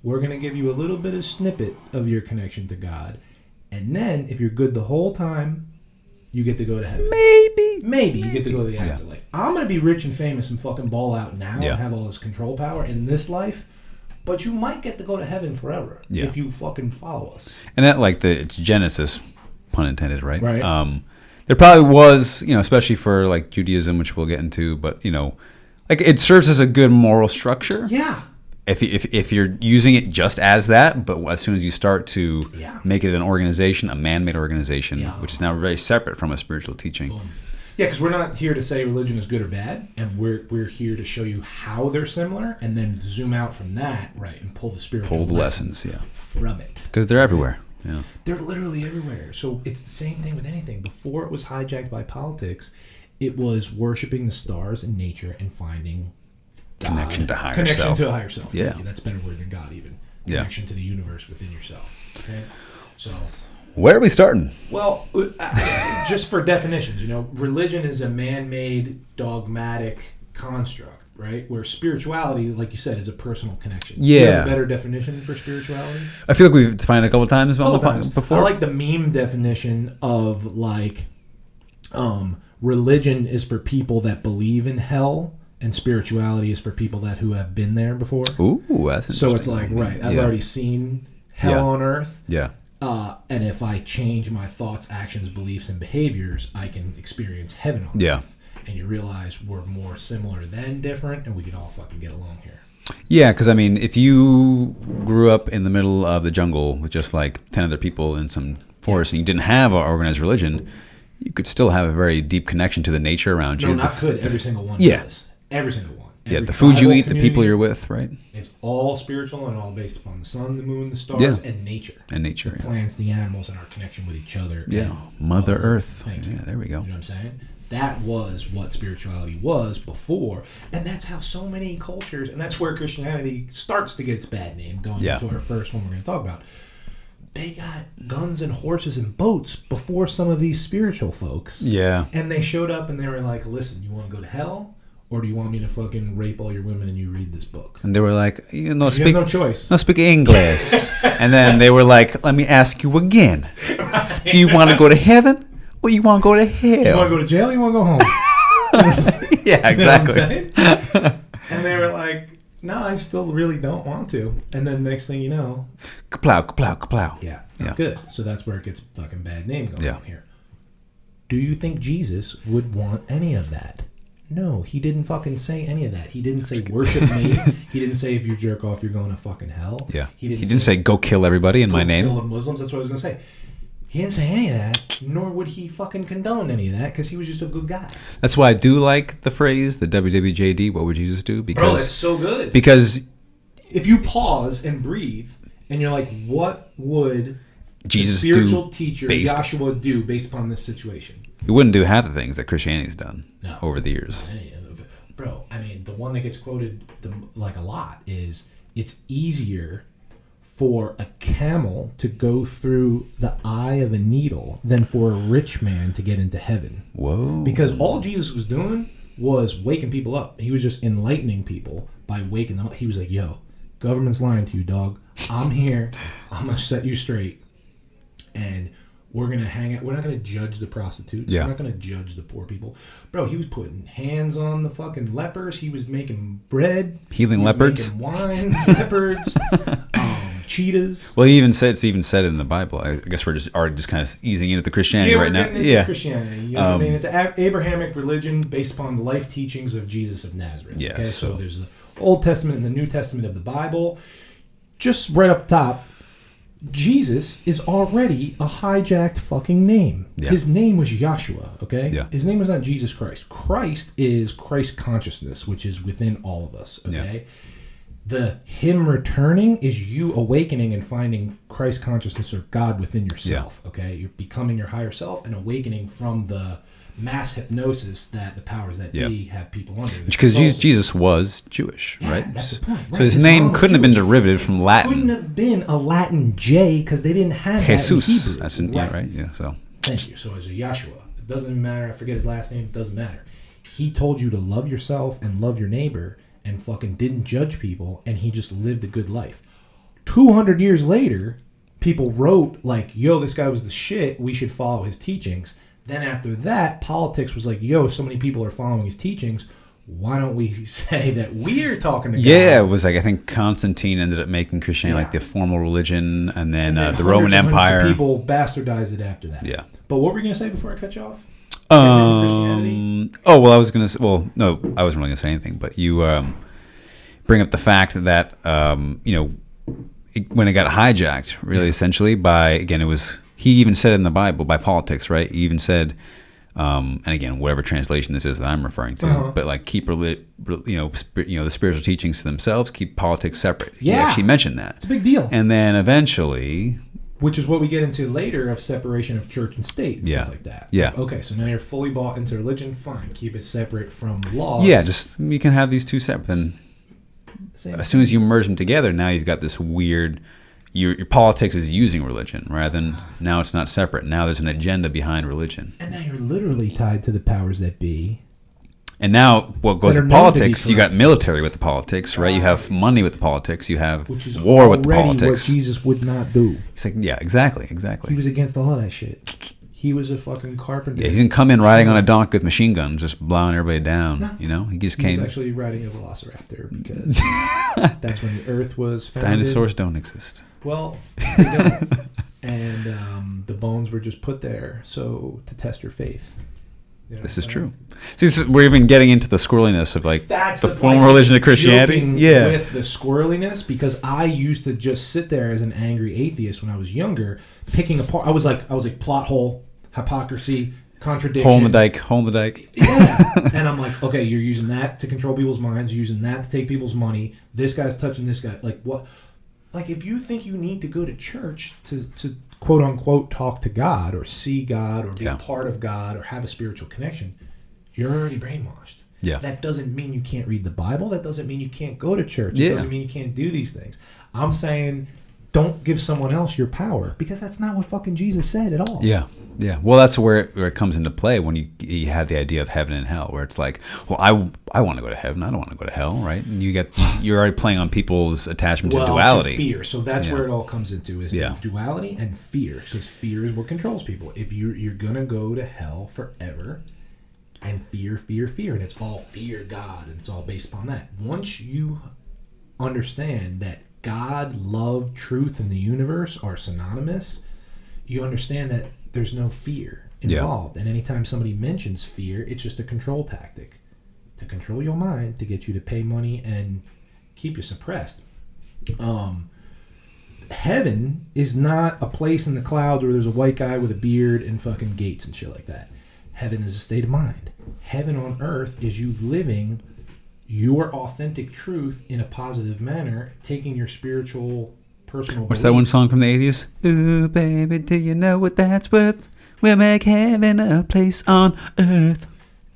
[SPEAKER 1] we're going to give you a little bit of snippet of your connection to God. And then if you're good the whole time, you get to go to heaven. Maybe you get to go to the afterlife. I'm going to be rich and famous and fucking ball out now and have all this control power in this life, but you might get to go to heaven forever if you fucking follow us.
[SPEAKER 2] And that, like, it's Genesis, pun intended, right?
[SPEAKER 1] Right.
[SPEAKER 2] There probably was, especially for like Judaism, which we'll get into, but like it serves as a good moral structure.
[SPEAKER 1] Yeah.
[SPEAKER 2] If you're using it just as that, but as soon as you start to make it an organization, a man-made organization, which is now very separate from a spiritual teaching.
[SPEAKER 1] Boom. Yeah, because we're not here to say religion is good or bad, and we're here to show you how they're similar, and then zoom out from that, right, and pull the spiritual lessons from it.
[SPEAKER 2] Because they're everywhere. Yeah.
[SPEAKER 1] They're literally everywhere. So it's the same thing with anything. Before it was hijacked by politics, it was worshiping the stars and nature and finding God.
[SPEAKER 2] Connection to higher
[SPEAKER 1] Connection
[SPEAKER 2] self.
[SPEAKER 1] to a higher self.
[SPEAKER 2] Yeah.
[SPEAKER 1] Thank you. That's a better word than God even. connection to the universe within yourself. Okay, so
[SPEAKER 2] Where are we starting?
[SPEAKER 1] well, just for definitions, religion is a man-made dogmatic construct, right? Where spirituality, like you said, is a personal connection. Do you have
[SPEAKER 2] Yeah.
[SPEAKER 1] a better definition for spirituality?
[SPEAKER 2] I feel like we've defined it a couple of times on the
[SPEAKER 1] Times.
[SPEAKER 2] before.
[SPEAKER 1] I like the meme definition of religion is for people that believe in hell, and spirituality is for people who have been there before.
[SPEAKER 2] Ooh, that's
[SPEAKER 1] So it's
[SPEAKER 2] interesting.
[SPEAKER 1] like, right, I've
[SPEAKER 2] Yeah.
[SPEAKER 1] already seen hell
[SPEAKER 2] Yeah.
[SPEAKER 1] on earth,
[SPEAKER 2] Yeah.
[SPEAKER 1] and if I change my thoughts, actions, beliefs, and behaviors, I can experience heaven on
[SPEAKER 2] Yeah.
[SPEAKER 1] earth. And you realize we're more similar than different, and we can all fucking get along here.
[SPEAKER 2] Yeah, because I mean, if you grew up in the middle of the jungle with just like 10 other people in some forest and you didn't have an organized religion, you could still have a very deep connection to the nature around you.
[SPEAKER 1] No, not could. Every single one
[SPEAKER 2] Yeah.
[SPEAKER 1] does. Every single one.
[SPEAKER 2] Yeah,
[SPEAKER 1] Every
[SPEAKER 2] the food you
[SPEAKER 1] tribal
[SPEAKER 2] eat, the people
[SPEAKER 1] community,
[SPEAKER 2] you're with, right?
[SPEAKER 1] It's all spiritual and all based upon the sun, the moon, the stars,
[SPEAKER 2] Yeah.
[SPEAKER 1] and nature.
[SPEAKER 2] And nature.
[SPEAKER 1] The plants, the animals, and our connection with each other.
[SPEAKER 2] Yeah.
[SPEAKER 1] and
[SPEAKER 2] Mother Earth.
[SPEAKER 1] Thank you.
[SPEAKER 2] Yeah, there we go.
[SPEAKER 1] You know what I'm saying? That was what spirituality was before, and that's how so many cultures, and that's where Christianity starts to get its bad name, going
[SPEAKER 2] Yeah.
[SPEAKER 1] into our first one we're going to talk about. They got guns and horses and boats before some of these spiritual folks.
[SPEAKER 2] Yeah.
[SPEAKER 1] And they showed up and they were like, listen, you want to go to hell? Or do you want me to fucking rape all your women and you read this book?
[SPEAKER 2] And they were like, you know,
[SPEAKER 1] You
[SPEAKER 2] speak,
[SPEAKER 1] have no choice.
[SPEAKER 2] no speak English. And then they were like, let me ask you again. Do you want to go to heaven or you want to go to hell?
[SPEAKER 1] You want to go to jail or you want to go home?
[SPEAKER 2] Yeah,
[SPEAKER 1] You know what I'm
[SPEAKER 2] exactly.
[SPEAKER 1] saying? And they were like, no, I still really don't want to. And then the next thing you know,
[SPEAKER 2] Kaplow, kaplow, kaplow.
[SPEAKER 1] yeah,
[SPEAKER 2] Yeah.
[SPEAKER 1] good. So that's where it gets a fucking bad name going
[SPEAKER 2] Yeah.
[SPEAKER 1] on here. Do you think Jesus would want any of that? No, he didn't fucking say any of that. He didn't say worship me. He didn't say if you jerk off, you're going to fucking hell.
[SPEAKER 2] Yeah.
[SPEAKER 1] He didn't,
[SPEAKER 2] say go kill everybody in my
[SPEAKER 1] go
[SPEAKER 2] name.
[SPEAKER 1] kill the Muslims. That's what I was going to say. He didn't say any of that, nor would he fucking condone any of that because he was just a good guy.
[SPEAKER 2] That's why I do like the phrase, the WWJD, what would Jesus do?
[SPEAKER 1] Bro, that's so good.
[SPEAKER 2] Because
[SPEAKER 1] If you pause and breathe and you're like, what would
[SPEAKER 2] Jesus
[SPEAKER 1] the spiritual
[SPEAKER 2] do
[SPEAKER 1] teacher
[SPEAKER 2] based-
[SPEAKER 1] Joshua do based upon this situation?
[SPEAKER 2] he wouldn't do half the things that Christianity's done
[SPEAKER 1] No.
[SPEAKER 2] over the years.
[SPEAKER 1] Any of it. Bro, I mean, the one that gets quoted a lot is it's easier for a camel to go through the eye of a needle than for a rich man to get into heaven.
[SPEAKER 2] Whoa.
[SPEAKER 1] Because all Jesus was doing was waking people up. He was just enlightening people by waking them up. He was like, yo, government's lying to you, dog. I'm here. I'm going to set you straight. And we're going to hang out. We're not going to judge the prostitutes.
[SPEAKER 2] Yeah.
[SPEAKER 1] We're not going to judge the poor people. Bro, he was putting hands on the fucking lepers. He was making bread.
[SPEAKER 2] Healing
[SPEAKER 1] He was
[SPEAKER 2] leopards?
[SPEAKER 1] making wine. Leopards. Cheetahs.
[SPEAKER 2] Well, it's even said in the Bible. I guess we're just already just kind of easing into the Christianity
[SPEAKER 1] Yeah,
[SPEAKER 2] right
[SPEAKER 1] we're
[SPEAKER 2] now.
[SPEAKER 1] getting into
[SPEAKER 2] Yeah.
[SPEAKER 1] Christianity. You know what I mean? It's an Abrahamic religion based upon the life teachings of Jesus of Nazareth.
[SPEAKER 2] Yeah,
[SPEAKER 1] Okay, so
[SPEAKER 2] so-
[SPEAKER 1] there's the Old Testament and the New Testament of the Bible. Just right off the top, Jesus is already a hijacked fucking name.
[SPEAKER 2] Yeah.
[SPEAKER 1] His name was Yahshua, okay?
[SPEAKER 2] Yeah.
[SPEAKER 1] His name was not Jesus Christ. Christ is Christ consciousness, which is within all of us, okay? The him returning is you awakening and finding Christ consciousness or God within yourself, okay? You're becoming your higher self and awakening from the mass hypnosis that the powers that
[SPEAKER 2] Yeah.
[SPEAKER 1] be have people under.
[SPEAKER 2] Because Jesus was Jewish,
[SPEAKER 1] Yeah,
[SPEAKER 2] right?
[SPEAKER 1] that's the point,
[SPEAKER 2] So
[SPEAKER 1] right.
[SPEAKER 2] his
[SPEAKER 1] His
[SPEAKER 2] name
[SPEAKER 1] mom was
[SPEAKER 2] couldn't have been
[SPEAKER 1] Jewish.
[SPEAKER 2] derivative from
[SPEAKER 1] Couldn't
[SPEAKER 2] Latin.
[SPEAKER 1] have been a Latin J because they didn't have that in
[SPEAKER 2] Jesus.
[SPEAKER 1] Hebrew.
[SPEAKER 2] That's yeah, right? Yeah, so.
[SPEAKER 1] Thank you. So it's a Yahshua. It doesn't even matter. I forget his last name. It doesn't matter. He told you to love yourself and love your neighbor and fucking didn't judge people, and he just lived a good life. 200 years later, people wrote like, yo, this guy was the shit. We should follow his teachings. Then after that, politics was like, yo, so many people are following his teachings. Why don't we say that we're talking to
[SPEAKER 2] Yeah,
[SPEAKER 1] God?
[SPEAKER 2] it was like I think Constantine ended up making Christianity like the formal religion, and then,
[SPEAKER 1] And then
[SPEAKER 2] the Roman
[SPEAKER 1] hundreds and hundreds of
[SPEAKER 2] Empire.
[SPEAKER 1] people bastardized it after that.
[SPEAKER 2] Yeah.
[SPEAKER 1] But what were you going to say before I cut you off? Getting into Christianity?
[SPEAKER 2] Oh well, I was gonna say. Well, no, I wasn't really gonna say anything. But you bring up the fact that when it got hijacked, really essentially by again, it was he even said in the Bible by politics, right? He even said, and again, whatever translation this is that I'm referring to, but like keep the spiritual teachings to themselves, keep politics separate. He
[SPEAKER 1] Yeah.
[SPEAKER 2] actually mentioned that.
[SPEAKER 1] It's a big deal.
[SPEAKER 2] And then eventually,
[SPEAKER 1] Which is what we get into later of separation of church and state and
[SPEAKER 2] Yeah.
[SPEAKER 1] stuff like that.
[SPEAKER 2] Yeah.
[SPEAKER 1] Okay, so now you're fully bought into religion. Fine. Keep it separate from laws.
[SPEAKER 2] yeah, just you can have these two separate. Then
[SPEAKER 1] Same.
[SPEAKER 2] as soon as you merge them together, now you've got this weird. Your politics is using religion rather than now it's not separate. Now there's an agenda behind religion.
[SPEAKER 1] And now you're literally tied to the powers that be.
[SPEAKER 2] And now what goes
[SPEAKER 1] That are
[SPEAKER 2] to
[SPEAKER 1] known to be
[SPEAKER 2] politics, you got
[SPEAKER 1] corrupt.
[SPEAKER 2] military with the politics, right? You have money with the politics. You have
[SPEAKER 1] Which is
[SPEAKER 2] war with the
[SPEAKER 1] already what
[SPEAKER 2] politics.
[SPEAKER 1] Jesus would not do.
[SPEAKER 2] It's like, yeah, exactly.
[SPEAKER 1] He was against all of that shit. He was a fucking carpenter.
[SPEAKER 2] Yeah, he didn't come in riding on a donkey with machine guns, just blowing everybody down.
[SPEAKER 1] No.
[SPEAKER 2] You know, he just
[SPEAKER 1] He was
[SPEAKER 2] came.
[SPEAKER 1] actually riding a velociraptor because that's when the Earth was founded.
[SPEAKER 2] Dinosaurs don't exist.
[SPEAKER 1] Well, they don't. And the bones were just put there so to test your faith. You know
[SPEAKER 2] This
[SPEAKER 1] what
[SPEAKER 2] is
[SPEAKER 1] I'm
[SPEAKER 2] true. See, we're even getting into the squirreliness of like
[SPEAKER 1] That's
[SPEAKER 2] the former religion of Christianity.
[SPEAKER 1] joking
[SPEAKER 2] Yeah,
[SPEAKER 1] with the squirreliness, because I used to just sit there as an angry atheist when I was younger, picking apart. I was like plot hole, hypocrisy, contradiction.
[SPEAKER 2] hole in the dike.
[SPEAKER 1] Yeah, and I'm like, okay, you're using that to control people's minds, you're using that to take people's money. This guy's touching this guy. Like what? Like if you think you need to go to church to quote unquote talk to God or see God or be
[SPEAKER 2] Yeah.
[SPEAKER 1] a part of God or have a spiritual connection, you're already brainwashed.
[SPEAKER 2] Yeah.
[SPEAKER 1] That doesn't mean you can't read the Bible. That doesn't mean you can't go to church.
[SPEAKER 2] Yeah.
[SPEAKER 1] It doesn't mean you can't do these things. I'm saying don't give someone else your power, because that's not what fucking Jesus said at all.
[SPEAKER 2] Yeah. Well, that's where it comes into play when you have the idea of heaven and hell, where it's like, well, I want to go to heaven, I don't want to go to hell, right? And you're already playing on people's attachment to duality.
[SPEAKER 1] To fear. So that's
[SPEAKER 2] Yeah.
[SPEAKER 1] where it all comes into is
[SPEAKER 2] Yeah.
[SPEAKER 1] duality and fear. Because fear is what controls people. If you're gonna go to hell forever, and fear, and it's all fear God, and it's all based upon that. Once you understand that God, love, truth, and the universe are synonymous, you understand that there's no fear involved. Yeah. And anytime somebody mentions fear, it's just a control tactic to control your mind, to get you to pay money and keep you suppressed. Heaven is not a place in the clouds where there's a white guy with a beard and fucking gates and shit like that. Heaven is a state of mind. Heaven on earth is you living your authentic truth in a positive manner, taking your spiritual, personal
[SPEAKER 2] What's
[SPEAKER 1] beliefs.
[SPEAKER 2] that one song from the 80s? Ooh, baby, do you know what that's worth? We'll make heaven a place on earth.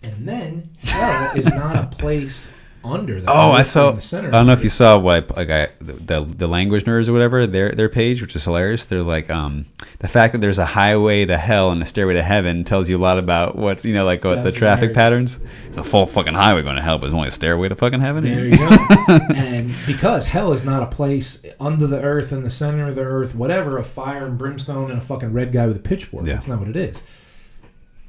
[SPEAKER 1] And then hell is not a place under the
[SPEAKER 2] Oh,
[SPEAKER 1] earth
[SPEAKER 2] I saw.
[SPEAKER 1] in the center
[SPEAKER 2] I don't know if you
[SPEAKER 1] of
[SPEAKER 2] saw what the language nerds or whatever their page, which is hilarious. They're like, the fact that there's a highway to hell and a stairway to heaven tells you a lot about what's like what
[SPEAKER 1] That's
[SPEAKER 2] the traffic
[SPEAKER 1] hilarious.
[SPEAKER 2] patterns. It's a full fucking highway going to hell, but it's only a stairway to fucking heaven.
[SPEAKER 1] There you go. And because hell is not a place under the earth, in the center of the earth, whatever, of fire and brimstone and a fucking red guy with a pitchfork.
[SPEAKER 2] Yeah.
[SPEAKER 1] That's not what it is.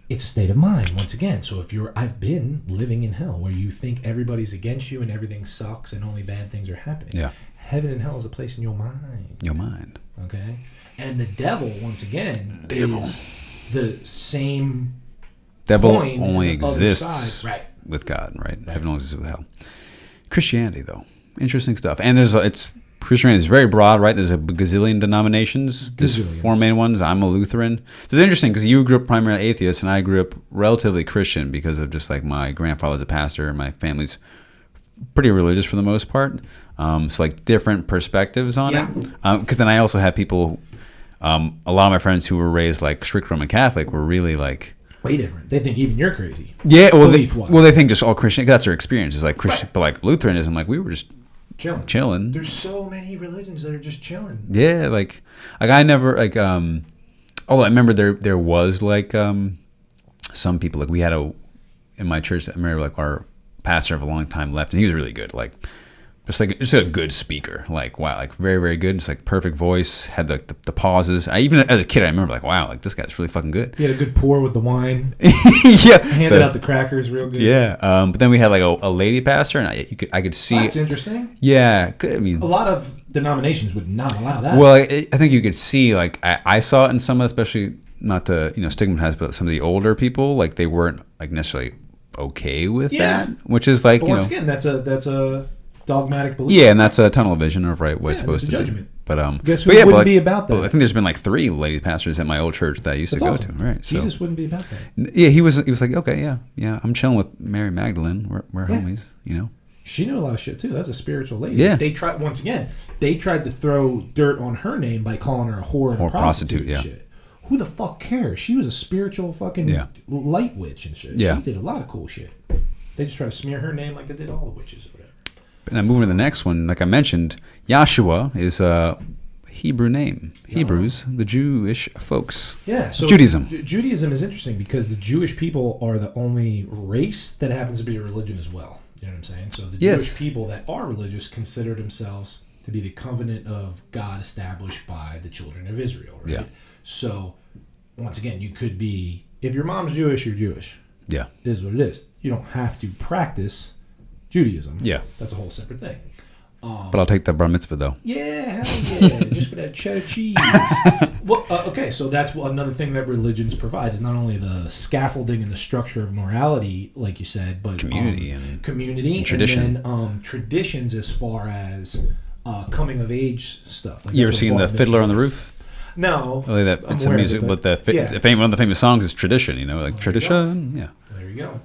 [SPEAKER 1] It's a state of mind, once again. So if I've been living in hell where you think everybody's against you and everything sucks and only bad things are happening.
[SPEAKER 2] Yeah.
[SPEAKER 1] Heaven and hell is a place in your mind.
[SPEAKER 2] Your mind.
[SPEAKER 1] Okay? And the devil, once again,
[SPEAKER 2] Devil.
[SPEAKER 1] is the same
[SPEAKER 2] Devil
[SPEAKER 1] coin
[SPEAKER 2] only
[SPEAKER 1] on the other
[SPEAKER 2] exists
[SPEAKER 1] side. Right.
[SPEAKER 2] with God, right? Heaven only exists with hell. Christianity, though, interesting stuff. And Christianity is very broad, right? There's a gazillion denominations. There's
[SPEAKER 1] Gazillions.
[SPEAKER 2] 4 main ones. I'm a Lutheran. So it's interesting because you grew up primarily atheist, and I grew up relatively Christian because of just like my grandfather's a pastor, and my family's pretty religious for the most part. So like different perspectives on
[SPEAKER 1] Yeah.
[SPEAKER 2] it. Because then I also had people, a lot of my friends who were raised like strict Roman Catholic were really like,
[SPEAKER 1] Way different. They think even you're crazy.
[SPEAKER 2] yeah, well,
[SPEAKER 1] Belief-wise.
[SPEAKER 2] they think just all Christian. That's their experience. Is like Christian, but like Lutheranism, like we were just chilling.
[SPEAKER 1] There's so many religions that are just chilling.
[SPEAKER 2] Yeah, like I never like although I remember there was like some people, like we had in my church, I remember like our pastor of a long time left, and he was really good, like just a good speaker, like wow, like very, very good, just like perfect voice, had the pauses. I even as a kid I remember like wow, like this guy's really fucking good.
[SPEAKER 1] He had a good pour with the wine.
[SPEAKER 2] Yeah,
[SPEAKER 1] Handed out the crackers real good.
[SPEAKER 2] yeah. But then we had like a lady pastor, and I could see.
[SPEAKER 1] That's interesting.
[SPEAKER 2] Yeah, I mean,
[SPEAKER 1] A lot of denominations would not allow that.
[SPEAKER 2] well, I think you could see, like, I saw it in some, especially not to stigmatize, but some of the older people, like they weren't like necessarily okay with
[SPEAKER 1] Yeah.
[SPEAKER 2] that, which is like
[SPEAKER 1] but once again, that's a dogmatic belief.
[SPEAKER 2] yeah, and that's a tunnel vision of right what it's
[SPEAKER 1] Yeah,
[SPEAKER 2] supposed
[SPEAKER 1] it's a
[SPEAKER 2] to
[SPEAKER 1] judgment.
[SPEAKER 2] be. But
[SPEAKER 1] Guess who
[SPEAKER 2] but yeah,
[SPEAKER 1] wouldn't
[SPEAKER 2] but,
[SPEAKER 1] be about that?
[SPEAKER 2] I think there's been like 3 lady pastors at my old church that I used
[SPEAKER 1] That's
[SPEAKER 2] to go
[SPEAKER 1] awesome.
[SPEAKER 2] to. Right, so
[SPEAKER 1] Jesus wouldn't be about that.
[SPEAKER 2] yeah, he was like okay, yeah, I'm chilling with Mary Magdalene. We're
[SPEAKER 1] Yeah.
[SPEAKER 2] homies,
[SPEAKER 1] She knew a lot of shit too. That's a spiritual lady.
[SPEAKER 2] Yeah.
[SPEAKER 1] They tried to throw dirt on her name by calling her a whore and a prostitute and
[SPEAKER 2] yeah.
[SPEAKER 1] shit. Who the fuck cares? She was a spiritual fucking
[SPEAKER 2] Yeah.
[SPEAKER 1] light witch and shit.
[SPEAKER 2] Yeah.
[SPEAKER 1] She did a lot of cool shit. They just try to smear her name like they did all the witches or whatever.
[SPEAKER 2] And I'm moving to the next one. Like I mentioned, Yahshua is a Hebrew name. Hebrews, the Jewish folks.
[SPEAKER 1] Yeah, so
[SPEAKER 2] Judaism.
[SPEAKER 1] Judaism is interesting because the Jewish people are the only race that happens to be a religion as well. You know what I'm saying? So the Jewish people that are religious consider themselves to be the covenant of God established by the children of Israel, right?
[SPEAKER 2] Yeah.
[SPEAKER 1] So, once again, you could be, if your mom's Jewish, you're Jewish.
[SPEAKER 2] Yeah.
[SPEAKER 1] It is what it is. You don't have to practice Judaism.
[SPEAKER 2] Yeah.
[SPEAKER 1] That's a whole separate thing.
[SPEAKER 2] But I'll take the bar mitzvah, though.
[SPEAKER 1] Yeah, hell yeah, just for that cheddar cheese. Well, okay, so that's another thing that religions provide is not only the scaffolding and the structure of morality, like you said, but
[SPEAKER 2] Community and
[SPEAKER 1] and
[SPEAKER 2] tradition.
[SPEAKER 1] then traditions as far as coming of age stuff. Like
[SPEAKER 2] You ever
[SPEAKER 1] that's what
[SPEAKER 2] seen
[SPEAKER 1] bar
[SPEAKER 2] the Fiddler on the
[SPEAKER 1] mitzvah is.
[SPEAKER 2] Roof?
[SPEAKER 1] No,
[SPEAKER 2] Oh, that
[SPEAKER 1] I'm
[SPEAKER 2] it's a
[SPEAKER 1] aware of
[SPEAKER 2] music,
[SPEAKER 1] it,
[SPEAKER 2] but
[SPEAKER 1] yeah.
[SPEAKER 2] one of the famous songs is tradition. You know, like
[SPEAKER 1] There you go.
[SPEAKER 2] tradition. Yeah.
[SPEAKER 1] There you go.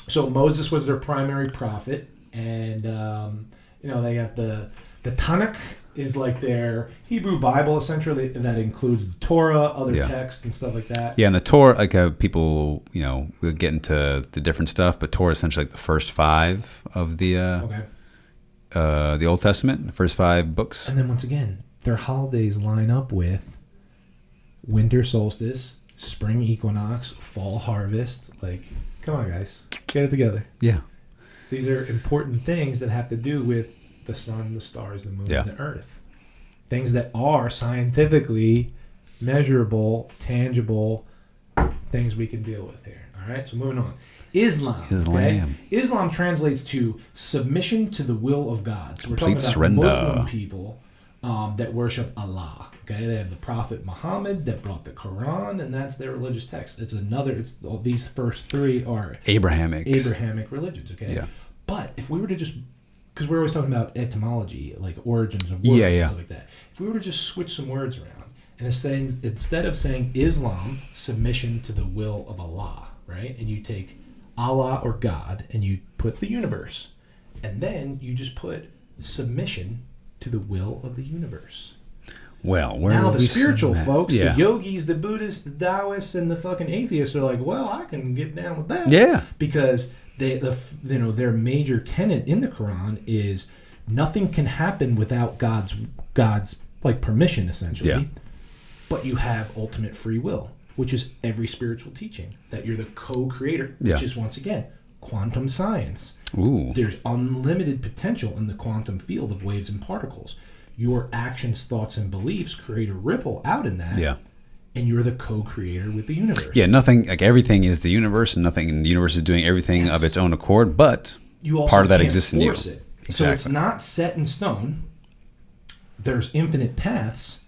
[SPEAKER 1] So Moses was their primary prophet, and they got the Tanakh is like their Hebrew Bible essentially that includes the Torah, other texts and stuff like that.
[SPEAKER 2] Yeah, and the Torah, like people, we'll get into the different stuff, but Torah is essentially like the first 5 of the Old Testament, the first 5 books.
[SPEAKER 1] And then once again, their holidays line up with winter solstice, spring equinox, fall harvest. Like, come on, guys, get it together.
[SPEAKER 2] Yeah.
[SPEAKER 1] These are important things that have to do with the sun, the stars, the moon, and the earth. Things that are scientifically measurable, tangible, things we can deal with here. All right, so moving on. Islam. Okay? Islam translates to submission to the will of God. So we're talking about
[SPEAKER 2] surrender.
[SPEAKER 1] Muslim people that worship Allah. Okay, they have the Prophet Muhammad that brought the Quran, and that's their religious text. These first 3 are
[SPEAKER 2] Abrahamic
[SPEAKER 1] religions. Okay,
[SPEAKER 2] yeah.
[SPEAKER 1] But if we were to just, because we're always talking about etymology, like origins of words and stuff like that. If we were to just switch some words around and instead of saying Islam, submission to the will of Allah, right? And you take Allah or God and you put the universe, and then you just put submission to the will of the universe.
[SPEAKER 2] Well,
[SPEAKER 1] now the spiritual folks,
[SPEAKER 2] the
[SPEAKER 1] yogis, the Buddhists, the Taoists, and the fucking atheists are like, well, I can get down with that.
[SPEAKER 2] Yeah,
[SPEAKER 1] because their major tenet in the Quran is nothing can happen without God's like permission, essentially.
[SPEAKER 2] Yeah.
[SPEAKER 1] But you have ultimate free will, which is every spiritual teaching that you're the co-creator, which is once again quantum science.
[SPEAKER 2] Ooh.
[SPEAKER 1] There's unlimited potential in the quantum field of waves and particles. Your actions, thoughts, and beliefs create a ripple out in that.
[SPEAKER 2] Yeah.
[SPEAKER 1] And you're the co-creator with the universe.
[SPEAKER 2] Yeah, nothing, like everything is the universe, and nothing in the universe is doing everything of its own accord, but
[SPEAKER 1] you also
[SPEAKER 2] part of that
[SPEAKER 1] can't
[SPEAKER 2] exists in you.
[SPEAKER 1] force it.
[SPEAKER 2] Exactly.
[SPEAKER 1] So it's not set in stone. There's infinite paths,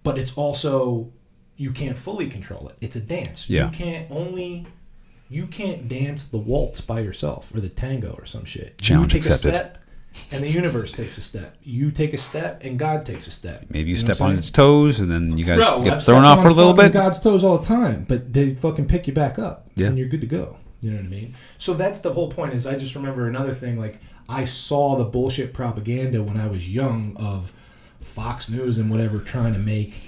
[SPEAKER 1] but it's also, you can't fully control it. It's a dance.
[SPEAKER 2] Yeah.
[SPEAKER 1] You can't dance the waltz by yourself or the tango or some shit.
[SPEAKER 2] Challenge
[SPEAKER 1] you take
[SPEAKER 2] accepted.
[SPEAKER 1] a step, and the universe takes a step. You take a step, and God takes a step.
[SPEAKER 2] Maybe you
[SPEAKER 1] know
[SPEAKER 2] step on its toes, and then you guys
[SPEAKER 1] Bro,
[SPEAKER 2] get
[SPEAKER 1] I've
[SPEAKER 2] thrown
[SPEAKER 1] stepped
[SPEAKER 2] off
[SPEAKER 1] on
[SPEAKER 2] for a little
[SPEAKER 1] fucking
[SPEAKER 2] bit.
[SPEAKER 1] God's toes all the time, but they fucking pick you back up,
[SPEAKER 2] Yeah.
[SPEAKER 1] and you're good to go. You know what I mean? So that's the whole point. Is I just remember another thing. Like, I saw the bullshit propaganda when I was young of Fox News and whatever trying to make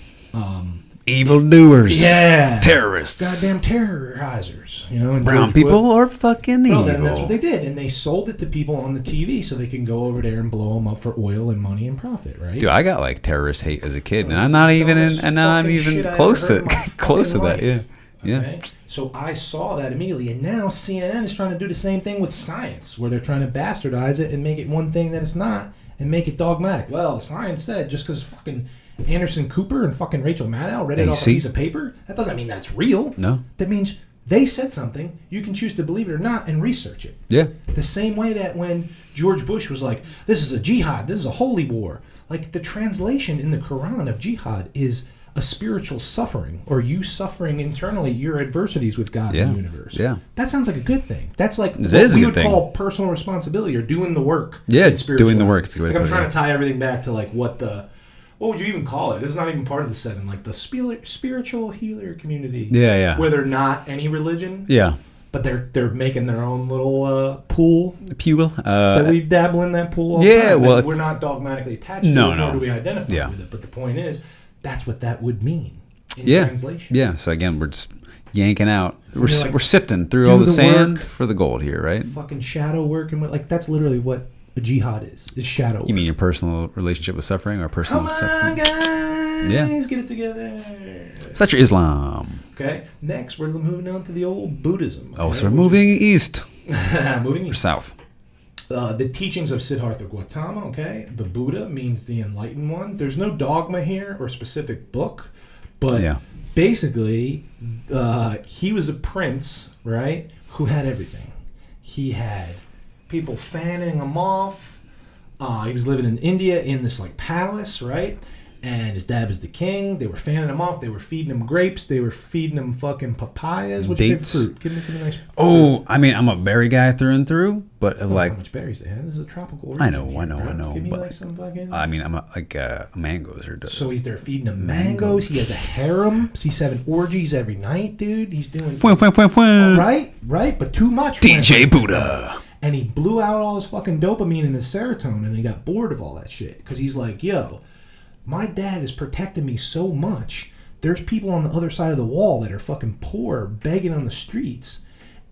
[SPEAKER 2] Evildoers.
[SPEAKER 1] yeah,
[SPEAKER 2] Terrorists.
[SPEAKER 1] goddamn terrorizers. You know, and
[SPEAKER 2] Brown
[SPEAKER 1] George
[SPEAKER 2] people
[SPEAKER 1] Bush,
[SPEAKER 2] are fucking
[SPEAKER 1] no,
[SPEAKER 2] evil.
[SPEAKER 1] that's what they did, and they sold it to people on the TV so they can go over there and blow them up for oil and money and profit, right?
[SPEAKER 2] Dude, I got like terrorist hate as a kid, and
[SPEAKER 1] That's
[SPEAKER 2] I'm not
[SPEAKER 1] the
[SPEAKER 2] even
[SPEAKER 1] dumbest fucking shit I
[SPEAKER 2] close
[SPEAKER 1] ever
[SPEAKER 2] to
[SPEAKER 1] heard in my
[SPEAKER 2] close to
[SPEAKER 1] fucking
[SPEAKER 2] that. Yeah,
[SPEAKER 1] life.
[SPEAKER 2] yeah.
[SPEAKER 1] Okay? So I saw that immediately, and now CNN is trying to do the same thing with science, where they're trying to bastardize it and make it one thing that it's not, and make it dogmatic. Well, science said just because fucking Anderson Cooper and fucking Rachel Maddow read it off a piece of paper, that doesn't mean that it's real.
[SPEAKER 2] No.
[SPEAKER 1] That means they said something. You can choose to believe it or not and research it.
[SPEAKER 2] Yeah.
[SPEAKER 1] The same way that when George Bush was like, this is a jihad, this is a holy war. Like, the translation in the Quran of jihad is a spiritual suffering, or you suffering internally your adversities with God and the universe.
[SPEAKER 2] Yeah.
[SPEAKER 1] That sounds like a good thing. That's like
[SPEAKER 2] It
[SPEAKER 1] what
[SPEAKER 2] is a
[SPEAKER 1] we
[SPEAKER 2] good
[SPEAKER 1] would
[SPEAKER 2] thing.
[SPEAKER 1] call personal responsibility or doing the work.
[SPEAKER 2] Yeah,
[SPEAKER 1] in spirituality.
[SPEAKER 2] doing the work. It's a good way
[SPEAKER 1] Like,
[SPEAKER 2] to
[SPEAKER 1] I'm
[SPEAKER 2] put it,
[SPEAKER 1] trying to tie everything back to like what would you even call it? This is not even part of the 7. Like the spiritual healer community.
[SPEAKER 2] Yeah, yeah.
[SPEAKER 1] Where they're not any religion.
[SPEAKER 2] Yeah.
[SPEAKER 1] But they're making their own little pool.
[SPEAKER 2] Pewell.
[SPEAKER 1] That we dabble in that pool all the
[SPEAKER 2] Yeah,
[SPEAKER 1] time.
[SPEAKER 2] well,
[SPEAKER 1] We're not dogmatically attached to it, nor do we identify with it. But the point is, that's what that would mean in translation.
[SPEAKER 2] Yeah, so again, we're just yanking out. We're
[SPEAKER 1] like,
[SPEAKER 2] sifting through all the sand
[SPEAKER 1] work,
[SPEAKER 2] for the gold here, right?
[SPEAKER 1] fucking shadow work, and like that's literally what a jihad is shadow work.
[SPEAKER 2] You mean your personal relationship with suffering or personal
[SPEAKER 1] Come on,
[SPEAKER 2] suffering?
[SPEAKER 1] guys,
[SPEAKER 2] Yeah.
[SPEAKER 1] get it together.
[SPEAKER 2] So that's your Islam.
[SPEAKER 1] Okay, next we're moving on to the old Buddhism.
[SPEAKER 2] Oh,
[SPEAKER 1] okay,
[SPEAKER 2] so we're moving east
[SPEAKER 1] moving
[SPEAKER 2] or
[SPEAKER 1] east.
[SPEAKER 2] south.
[SPEAKER 1] The teachings of Siddhartha Gautama, okay? The Buddha means the enlightened one. There's no dogma here or specific book, but
[SPEAKER 2] Yeah.
[SPEAKER 1] basically, he was a prince, right, who had everything. He had people fanning him off. He was living in India in this, like, palace, right? And his dad was the king. They were fanning him off. They were feeding him grapes. They were feeding him fucking papayas. What's your favorite
[SPEAKER 2] Dates.
[SPEAKER 1] fruit? Give me a nice
[SPEAKER 2] Oh, I mean, I'm a berry guy through and through, but
[SPEAKER 1] how
[SPEAKER 2] like,
[SPEAKER 1] much berries they have. This is a tropical
[SPEAKER 2] I know,
[SPEAKER 1] region here,
[SPEAKER 2] I
[SPEAKER 1] bro.
[SPEAKER 2] know,
[SPEAKER 1] Give me
[SPEAKER 2] but
[SPEAKER 1] like some fucking.
[SPEAKER 2] I mean, I'm mangoes or
[SPEAKER 1] So he's there feeding him mangoes. He has a harem. He's having orgies every night, dude. He's doing right, but too much. For
[SPEAKER 2] DJ
[SPEAKER 1] him.
[SPEAKER 2] Buddha.
[SPEAKER 1] And he blew out all his fucking dopamine and his serotonin, and he got bored of all that shit because he's like, yo, my dad is protecting me so much. There's people on the other side of the wall that are fucking poor, begging on the streets.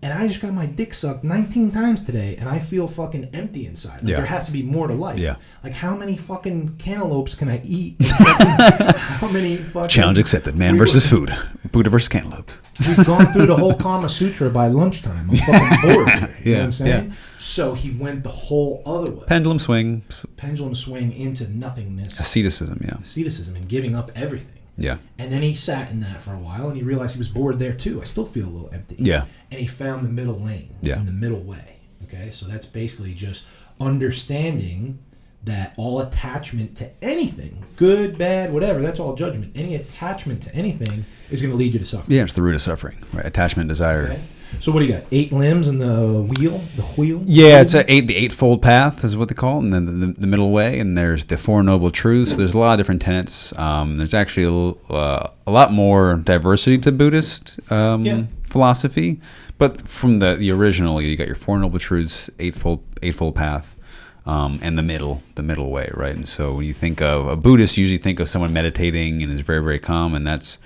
[SPEAKER 1] And I just got my dick sucked 19 times today, and I feel fucking empty inside. Like,
[SPEAKER 2] Yeah.
[SPEAKER 1] there has to be more to life.
[SPEAKER 2] Yeah.
[SPEAKER 1] Like, how many fucking cantaloupes can I eat? How many fucking...
[SPEAKER 2] Challenge accepted. Man versus food. Buddha versus cantaloupes.
[SPEAKER 1] We've gone through the whole Kama Sutra by lunchtime. I'm fucking bored. You know
[SPEAKER 2] Yeah,
[SPEAKER 1] what I'm saying?
[SPEAKER 2] yeah.
[SPEAKER 1] So he went the whole other way.
[SPEAKER 2] Pendulum swing.
[SPEAKER 1] Pendulum swing into nothingness.
[SPEAKER 2] Asceticism, yeah.
[SPEAKER 1] Asceticism and giving up everything.
[SPEAKER 2] Yeah.
[SPEAKER 1] And then he sat in that for a while, and he realized he was bored there too. I still feel a little empty.
[SPEAKER 2] Yeah.
[SPEAKER 1] And he found the middle lane.
[SPEAKER 2] Yeah.
[SPEAKER 1] And the middle way. Okay? So that's basically just understanding that all attachment to anything, good, bad, whatever, that's all judgment. Any attachment to anything is going to lead you to suffering.
[SPEAKER 2] Yeah, it's the root of suffering, right? Attachment, desire.
[SPEAKER 1] Okay? So what do you got? 8 limbs in the wheel? The wheel?
[SPEAKER 2] Yeah, it's the eightfold path is what they call it, and then the middle way, and there's the Four Noble Truths. So there's a lot of different tenets. There's actually a lot more diversity to Buddhist philosophy, but from the original, you got your Four Noble Truths, eightfold path, and the middle way, right? And so when you think of a Buddhist, you usually think of someone meditating and is very, very calm, and that's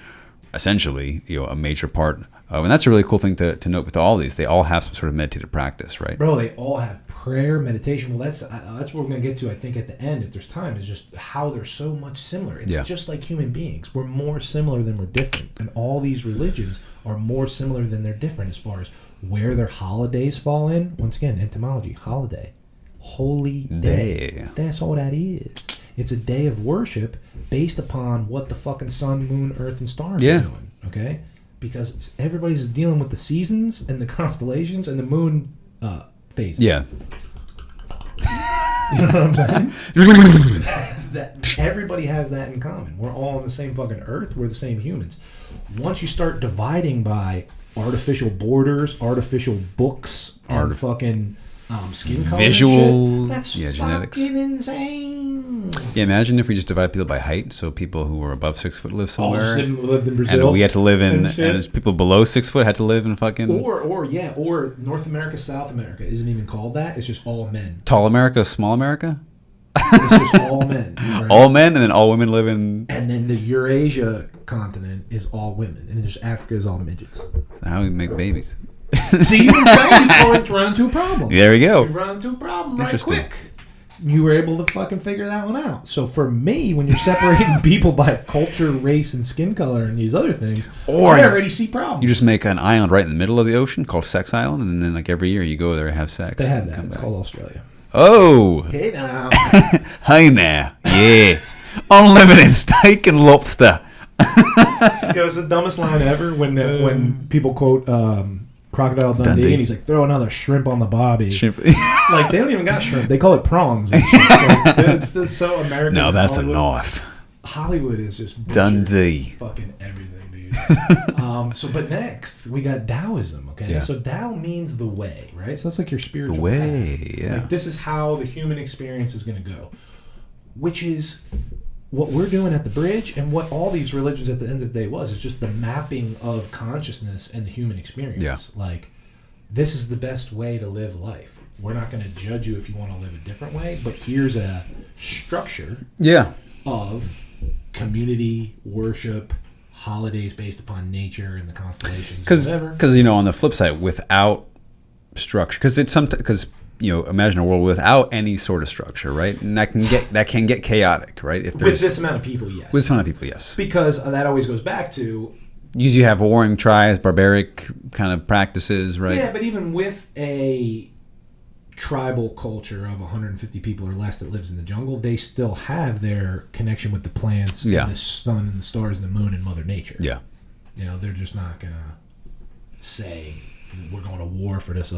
[SPEAKER 2] essentially a major part. And that's a really cool thing to note with all these. They all have some sort of meditative practice, right?
[SPEAKER 1] Bro, they all have prayer, meditation. Well, that's what we're going to get to, I think, at the end, if there's time, is just how they're so much similar. It's just like human beings. We're more similar than we're different. And all these religions are more similar than they're different as far as where their holidays fall in. Once again, etymology, holiday. Holy day. That's all that is. It's a day of worship based upon what the fucking sun, moon, earth, and stars are doing. Okay? Because everybody's dealing with the seasons and the constellations and the moon phases.
[SPEAKER 2] Yeah.
[SPEAKER 1] You know what I'm saying? That everybody has that in common. We're all on the same fucking earth. We're the same humans. Once you start dividing by artificial borders, artificial books, and fucking skin color,
[SPEAKER 2] visual,
[SPEAKER 1] and shit, that's
[SPEAKER 2] genetics.
[SPEAKER 1] fucking insane.
[SPEAKER 2] Yeah, imagine if we just divide people by height. So people who were above 6 foot live somewhere,
[SPEAKER 1] lived in Brazil,
[SPEAKER 2] and we had to live in,
[SPEAKER 1] and
[SPEAKER 2] and people below 6 foot had to live in fucking
[SPEAKER 1] or North America, South America isn't even called that. It's just all men.
[SPEAKER 2] tall America, small America.
[SPEAKER 1] It's just all men. Right?
[SPEAKER 2] All men, and then all women live in.
[SPEAKER 1] And then the Eurasia continent is all women, and then just Africa is all midgets.
[SPEAKER 2] How we make babies.
[SPEAKER 1] See, you run into a problem.
[SPEAKER 2] There we go.
[SPEAKER 1] You run into a problem right
[SPEAKER 2] Interesting.
[SPEAKER 1] quick. You were able to fucking figure that one out. So for me, when you're separating people by culture, race, and skin color, and these other things,
[SPEAKER 2] Or
[SPEAKER 1] I already see problems.
[SPEAKER 2] You just make an island right in the middle of the ocean called Sex Island, and then like every year you go there and have sex.
[SPEAKER 1] They have
[SPEAKER 2] and
[SPEAKER 1] that.
[SPEAKER 2] come
[SPEAKER 1] It's
[SPEAKER 2] back.
[SPEAKER 1] called Australia.
[SPEAKER 2] Oh,
[SPEAKER 1] Hey now.
[SPEAKER 2] hey now, yeah, unlimited steak and lobster.
[SPEAKER 1] It was the dumbest line ever when people quote Crocodile Dundee,
[SPEAKER 2] Dundee.
[SPEAKER 1] and he's like, throw another shrimp on the bobby.
[SPEAKER 2] Shrimp.
[SPEAKER 1] Like, they don't even got shrimp. They call it prawns. And shit. Like, it's just so American.
[SPEAKER 2] No, that's a
[SPEAKER 1] Hollywood.
[SPEAKER 2] knife.
[SPEAKER 1] Hollywood is just butchered
[SPEAKER 2] Dundee.
[SPEAKER 1] fucking everything, dude. But next, we got Taoism, okay?
[SPEAKER 2] Yeah.
[SPEAKER 1] So Tao means the way, right? So that's like your spiritual
[SPEAKER 2] The way,
[SPEAKER 1] path.
[SPEAKER 2] yeah.
[SPEAKER 1] Like, this is how the human experience is going to go, which is what we're doing at the bridge and what all these religions at the end of the day was. It's just the mapping of consciousness and the human experience.
[SPEAKER 2] Yeah.
[SPEAKER 1] Like, this is the best way to live life. We're not going to judge you if you want to live a different way, but here's a structure
[SPEAKER 2] Yeah.
[SPEAKER 1] of community, worship, holidays based upon nature and the constellations,
[SPEAKER 2] Because
[SPEAKER 1] whatever.
[SPEAKER 2] on the flip side, without structure, because imagine a world without any sort of structure, right? And that can get chaotic, right? If
[SPEAKER 1] With this amount of people, yes.
[SPEAKER 2] with this amount of people, yes.
[SPEAKER 1] Because that always goes back to...
[SPEAKER 2] Usually you have warring tribes, barbaric kind of practices, right?
[SPEAKER 1] Yeah, but even with a tribal culture of 150 people or less that lives in the jungle, they still have their connection with the plants, and the sun and the stars and the moon and Mother Nature.
[SPEAKER 2] Yeah.
[SPEAKER 1] They're just not going to say... we're going to war for this.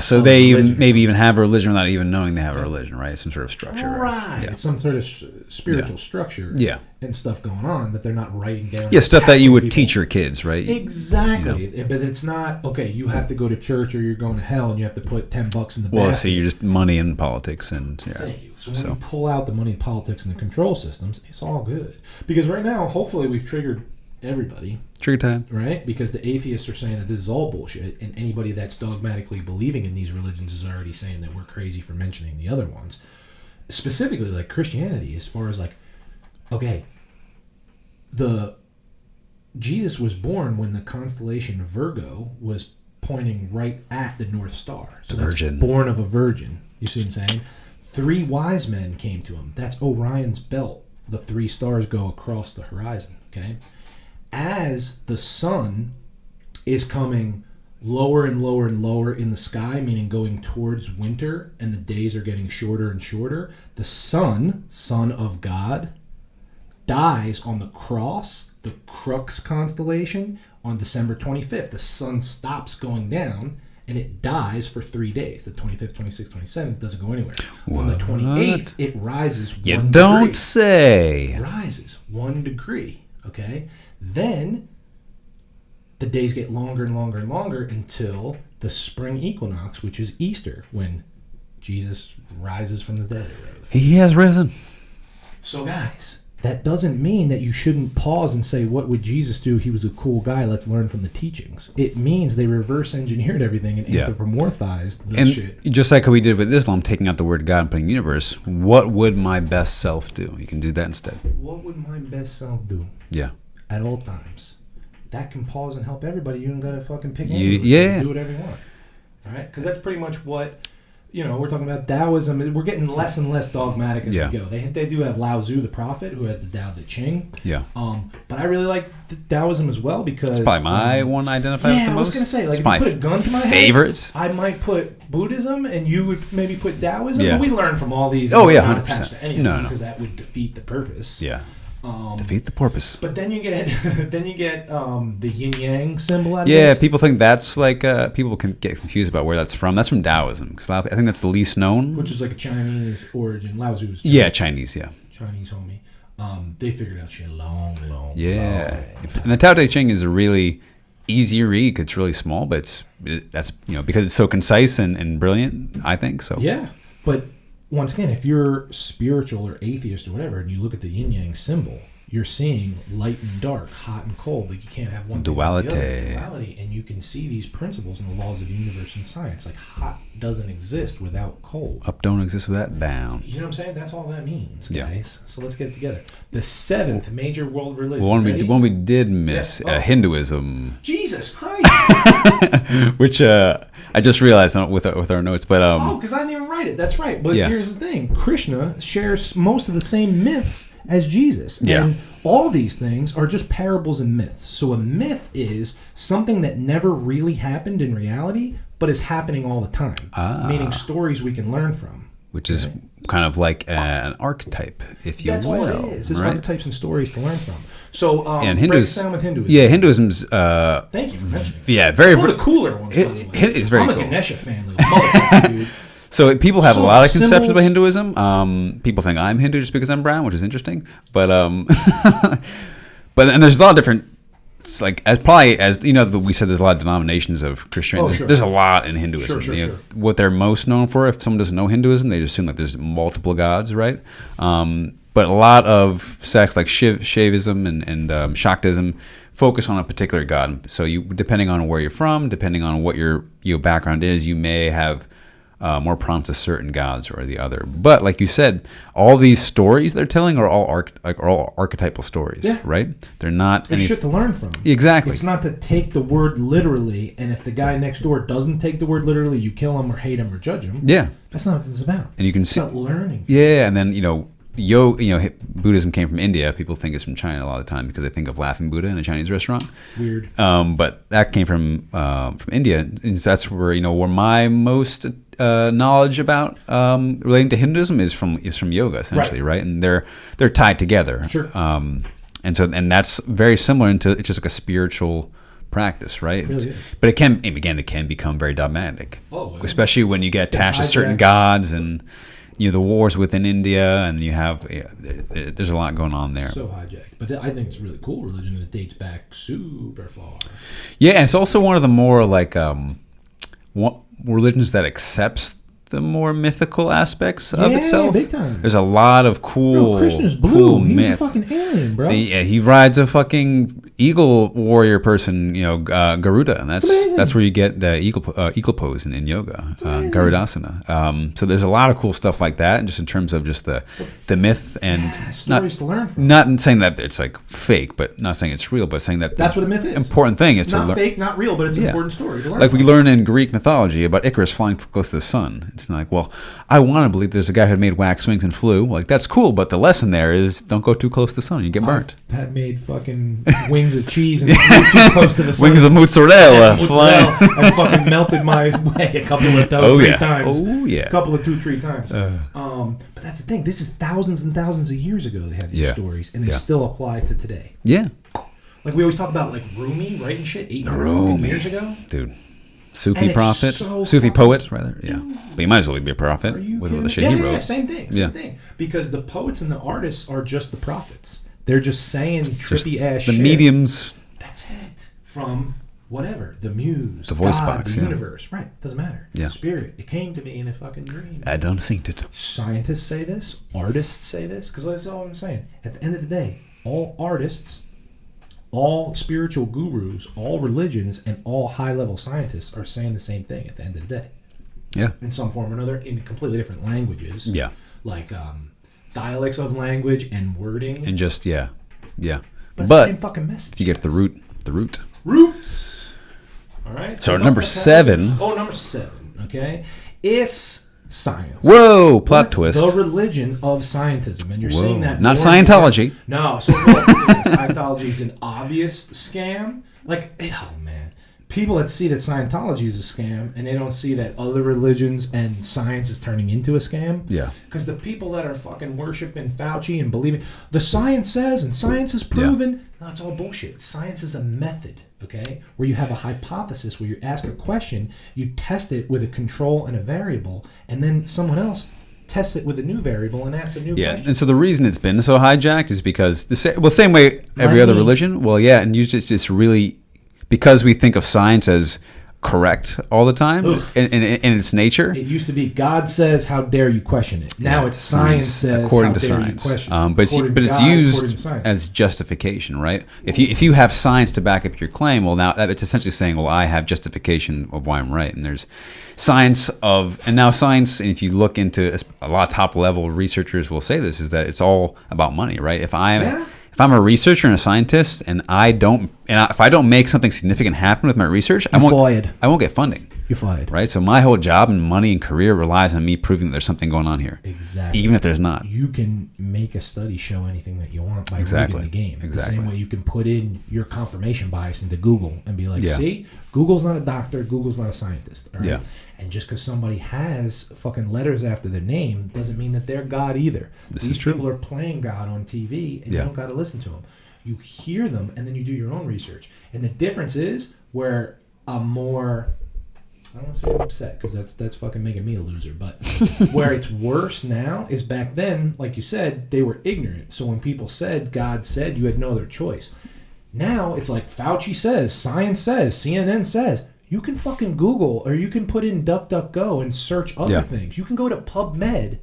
[SPEAKER 2] So they maybe even have a religion without even knowing they have a religion, right? Some sort of structure.
[SPEAKER 1] Right.
[SPEAKER 2] Yeah.
[SPEAKER 1] Some sort of spiritual structure.
[SPEAKER 2] Yeah.
[SPEAKER 1] And stuff going on that they're not writing down.
[SPEAKER 2] Yeah, stuff that you would teach your kids, right?
[SPEAKER 1] Exactly. But it's not, okay, you have to go to church or you're going to hell and you have to put $10 in the
[SPEAKER 2] Well,
[SPEAKER 1] basket.
[SPEAKER 2] see, you're just money and politics and
[SPEAKER 1] Thank you. So when you pull out the money, politics, and the control systems, it's all good. Because right now, hopefully we've triggered everybody.
[SPEAKER 2] True time.
[SPEAKER 1] Right? Because the atheists are saying that this is all bullshit, and anybody that's dogmatically believing in these religions is already saying that we're crazy for mentioning the other ones. Specifically, like Christianity, as far as like, okay, Jesus was born when the constellation Virgo was pointing right at the North Star. So that's born of a virgin. You see what I'm saying? 3 wise men came to him. That's Orion's belt. The 3 stars go across the horizon. Okay? As the sun is coming lower and lower and lower in the sky, meaning going towards winter, and the days are getting shorter and shorter, the son of God, dies on the cross, the Crux constellation, on December 25th. The sun stops going down, and it dies for 3 days. The 25th, 26th, 27th doesn't go anywhere. What? On the 28th, it rises 1 degree.
[SPEAKER 2] You don't say.
[SPEAKER 1] It rises 1 degree. Okay? Then the days get longer and longer and longer until the spring equinox, which is Easter, when Jesus rises from the dead.
[SPEAKER 2] He has risen.
[SPEAKER 1] So, guys, that doesn't mean that you shouldn't pause and say, what would Jesus do? He was a cool guy. Let's learn from the teachings. It means they reverse engineered everything and anthropomorphized the shit.
[SPEAKER 2] Just like we did with Islam, taking out the word God and putting universe, what would my best self do? You can do that instead.
[SPEAKER 1] What would my best self do?
[SPEAKER 2] Yeah.
[SPEAKER 1] At all times. That can pause and help everybody. You don't got to fucking pick
[SPEAKER 2] one.
[SPEAKER 1] Do whatever you want. All right? Because that's pretty much what, we're talking about Taoism. We're getting less and less dogmatic as we go. They do have Lao Tzu, the prophet, who has the Tao Te Ching.
[SPEAKER 2] Yeah.
[SPEAKER 1] But I really like Taoism as well because...
[SPEAKER 2] It's probably my one I identify with the most.
[SPEAKER 1] I was going to say, like,
[SPEAKER 2] it's
[SPEAKER 1] if you put a gun to my
[SPEAKER 2] favorites.
[SPEAKER 1] head, I might put Buddhism, and you would maybe put Taoism.
[SPEAKER 2] Yeah.
[SPEAKER 1] But we learn from all these.
[SPEAKER 2] Oh, yeah, 100%.
[SPEAKER 1] Not attached to anything because that would defeat the purpose.
[SPEAKER 2] Yeah. Defeat the porpoise.
[SPEAKER 1] But then you get the yin yang symbol.
[SPEAKER 2] People think that's like people can get confused about where that's from. That's from Taoism because I think that's the least known.
[SPEAKER 1] Which is like a Chinese origin. Lao Tzu's Chinese.
[SPEAKER 2] Yeah, Chinese. Yeah,
[SPEAKER 1] Chinese homie. They figured out shit long.
[SPEAKER 2] Yeah, and the Tao Te Ching is a really easy read. It's really small, but that's because it's so concise and brilliant. I think so.
[SPEAKER 1] Yeah, but. Once again, if you're spiritual or atheist or whatever, and you look at the yin yang symbol, you're seeing light and dark, hot and cold. Like you can't have one
[SPEAKER 2] duality.
[SPEAKER 1] Duality, and you can see these principles in the laws of the universe and science. Like hot doesn't exist without cold.
[SPEAKER 2] Up don't exist without down.
[SPEAKER 1] You know what I'm saying? That's all that means, guys. So let's get it together. The 7th major world religion.
[SPEAKER 2] One we did miss, Hinduism.
[SPEAKER 1] Jesus Christ!
[SPEAKER 2] Which I just realized with our notes, but
[SPEAKER 1] because I didn't even write it. That's right. But here's the thing: Krishna shares most of the same myths as Jesus, and all these things are just parables and myths. So a myth is something that never really happened in reality, but is happening all the time. Meaning stories we can learn from,
[SPEAKER 2] which is kind of like an archetype, if you will.
[SPEAKER 1] That's all it is. It's archetypes and stories to learn from. So,
[SPEAKER 2] and
[SPEAKER 1] break us down with Hinduism.
[SPEAKER 2] Yeah, Hinduism's...
[SPEAKER 1] Thank you for mentioning it.
[SPEAKER 2] Yeah, very...
[SPEAKER 1] It's one of the cooler ones,
[SPEAKER 2] It's very cool.
[SPEAKER 1] I'm a Ganesha fan, little motherfucker, dude.
[SPEAKER 2] So people have a lot of conceptions about Hinduism. People think I'm Hindu just because I'm brown, which is interesting. But and there's a lot of different... It's like probably as we said, there's a lot of denominations of Christianity. There's a lot in Hinduism.
[SPEAKER 1] Sure.
[SPEAKER 2] What they're most known for, if someone doesn't know Hinduism, they just assume like there's multiple gods, right? But a lot of sects like Shaivism and Shaktism focus on a particular god. So you, depending on where you're from, depending on what your background is, you may have more prone to certain gods or the other. But like you said, all these stories they're telling are all archetypal stories,
[SPEAKER 1] Yeah.
[SPEAKER 2] right? They're not
[SPEAKER 1] There's shit to learn from.
[SPEAKER 2] Exactly.
[SPEAKER 1] It's not to take the word literally, and if the guy next door doesn't take the word literally, you kill him or hate him or judge him.
[SPEAKER 2] Yeah.
[SPEAKER 1] That's not what it's about.
[SPEAKER 2] And you can
[SPEAKER 1] It's
[SPEAKER 2] see,
[SPEAKER 1] about learning.
[SPEAKER 2] yeah, and then Buddhism came from India. People think it's from China a lot of the time because they think of Laughing Buddha in a Chinese restaurant.
[SPEAKER 1] Weird.
[SPEAKER 2] But that came from India, and so that's where my most knowledge about relating to Hinduism is from yoga, essentially, right? And they're tied together.
[SPEAKER 1] Sure.
[SPEAKER 2] And that's very similar into it's just like a spiritual practice, right?
[SPEAKER 1] It really is.
[SPEAKER 2] But it can become very dogmatic, especially when you get attached to certain
[SPEAKER 1] hijacked.
[SPEAKER 2] gods and the wars within India, and you have there's a lot going on there.
[SPEAKER 1] So hijacked. But I think it's a really cool religion, and it dates back super far.
[SPEAKER 2] Yeah, and it's also one of the more like religions that accepts the more mythical aspects of itself.
[SPEAKER 1] Big time.
[SPEAKER 2] There's a lot of cool.
[SPEAKER 1] Bro, Krishna's blue.
[SPEAKER 2] Cool
[SPEAKER 1] He was a
[SPEAKER 2] myth.
[SPEAKER 1] fucking alien, bro.
[SPEAKER 2] He rides a fucking eagle warrior person, Garuda, and that's where you get the eagle pose in yoga, Garudasana. So there's a lot of cool stuff like that, and just in terms of just the myth and
[SPEAKER 1] stories to learn from.
[SPEAKER 2] Not saying that it's like fake, but not saying it's real, but saying that
[SPEAKER 1] That's what a myth is.
[SPEAKER 2] Important thing is to
[SPEAKER 1] Not
[SPEAKER 2] learn.
[SPEAKER 1] fake, not real, but it's an important story to learn
[SPEAKER 2] Like
[SPEAKER 1] from.
[SPEAKER 2] we learn in Greek mythology about Icarus flying close to the sun. It's not like, well, I want to believe there's a guy who made wax wings and flew. Like, that's cool, but the lesson there is don't go too close to the sun. You get burnt.
[SPEAKER 1] Pat made fucking wings of cheese and flew too close to the sun.
[SPEAKER 2] Wings of mozzarella.
[SPEAKER 1] Mozzarella. I fucking melted my way a couple of times.
[SPEAKER 2] Oh, yeah.
[SPEAKER 1] A couple of 2-3 times. But that's the thing. This is thousands and thousands of years ago they had these stories, and they still apply to today.
[SPEAKER 2] Yeah.
[SPEAKER 1] Like, we always talk about, like, Rumi writing shit 800 fucking years ago.
[SPEAKER 2] Dude. Sufi
[SPEAKER 1] And it's
[SPEAKER 2] prophet.
[SPEAKER 1] so
[SPEAKER 2] Sufi
[SPEAKER 1] fucking-
[SPEAKER 2] poet, rather. Yeah. But you might as well be a prophet
[SPEAKER 1] Are you
[SPEAKER 2] with
[SPEAKER 1] kidding?
[SPEAKER 2] the shit he wrote.
[SPEAKER 1] Yeah, same thing. Same thing. Because the poets and the artists are just the prophets. They're just saying trippy ass
[SPEAKER 2] The
[SPEAKER 1] shit.
[SPEAKER 2] mediums.
[SPEAKER 1] That's it. From whatever. The muse.
[SPEAKER 2] The voice
[SPEAKER 1] God,
[SPEAKER 2] box,
[SPEAKER 1] the
[SPEAKER 2] yeah.
[SPEAKER 1] universe. Right. Doesn't matter.
[SPEAKER 2] Yeah.
[SPEAKER 1] Spirit. It came to me in a fucking dream.
[SPEAKER 2] I don't think it.
[SPEAKER 1] Scientists say this. Artists say this. Because that's all I'm saying. At the end of the day, all artists, all spiritual gurus, all religions, and all high-level scientists are saying the same thing at the end of the day.
[SPEAKER 2] Yeah.
[SPEAKER 1] In some form or another, in completely different languages.
[SPEAKER 2] Yeah.
[SPEAKER 1] Like dialects of language and wording.
[SPEAKER 2] And just, yeah.
[SPEAKER 1] But it's the same fucking message.
[SPEAKER 2] you get the root.
[SPEAKER 1] Roots. All right.
[SPEAKER 2] So
[SPEAKER 1] we
[SPEAKER 2] number
[SPEAKER 1] talked about
[SPEAKER 2] 7.
[SPEAKER 1] that. Oh, number 7. Okay. It's science.
[SPEAKER 2] Whoa, plot
[SPEAKER 1] What?
[SPEAKER 2] twist.
[SPEAKER 1] The religion of scientism, and you're
[SPEAKER 2] Whoa.
[SPEAKER 1] seeing that.
[SPEAKER 2] Not
[SPEAKER 1] more and
[SPEAKER 2] Scientology.
[SPEAKER 1] more. No. So look, Scientology is an obvious scam. Like, oh man, people that see that Scientology is a scam, and they don't see that other religions and science is turning into a scam.
[SPEAKER 2] Yeah.
[SPEAKER 1] Because the people that are fucking worshiping Fauci and believing the science says and science is proven, no, it's all bullshit. Science is a method, okay, where you have a hypothesis, where you ask a question, you test it with a control and a variable, and then someone else tests it with a new variable and asks a new question.
[SPEAKER 2] And so the reason it's been so hijacked is because same way every other religion. Well, yeah, and you just really because we think of science as correct all the time in its nature.
[SPEAKER 1] It used to be God says, "How dare you question it?" Now it's science says,
[SPEAKER 2] according
[SPEAKER 1] "How
[SPEAKER 2] to
[SPEAKER 1] dare
[SPEAKER 2] science."
[SPEAKER 1] you question it?"
[SPEAKER 2] But it's
[SPEAKER 1] God, according to
[SPEAKER 2] used
[SPEAKER 1] science.
[SPEAKER 2] as justification, right? If you have science to back up your claim, well, now it's essentially saying, well, I have justification of why I'm right, and there's science, and if you look into a lot of top level researchers will say this, is that it's all about money, right? If I'm a researcher and a scientist, and if I don't make something significant happen with my research, I won't get funding.
[SPEAKER 1] You're fired.
[SPEAKER 2] Right? So my whole job and money and career relies on me proving that there's something going on here.
[SPEAKER 1] Exactly.
[SPEAKER 2] Even if there's not.
[SPEAKER 1] You can make a study show anything that you want by
[SPEAKER 2] Exactly.
[SPEAKER 1] rigging the game.
[SPEAKER 2] Exactly.
[SPEAKER 1] The same way you can put in your confirmation bias into Google and be like,
[SPEAKER 2] Yeah.
[SPEAKER 1] see, Google's not a doctor, Google's not a scientist. All right?
[SPEAKER 2] Yeah.
[SPEAKER 1] And just because somebody has fucking letters after their name doesn't mean that they're God either.
[SPEAKER 2] This
[SPEAKER 1] These
[SPEAKER 2] is true.
[SPEAKER 1] people are playing God on TV, and you don't got to listen to them. You hear them, and then you do your own research. And the difference is where I'm more... I don't want to say I'm upset because that's fucking making me a loser. But where it's worse now is back then, like you said, they were ignorant. So when people said, God said, you had no other choice. Now it's like Fauci says, science says, CNN says. You can fucking Google or you can put in DuckDuckGo and search other things. You can go to PubMed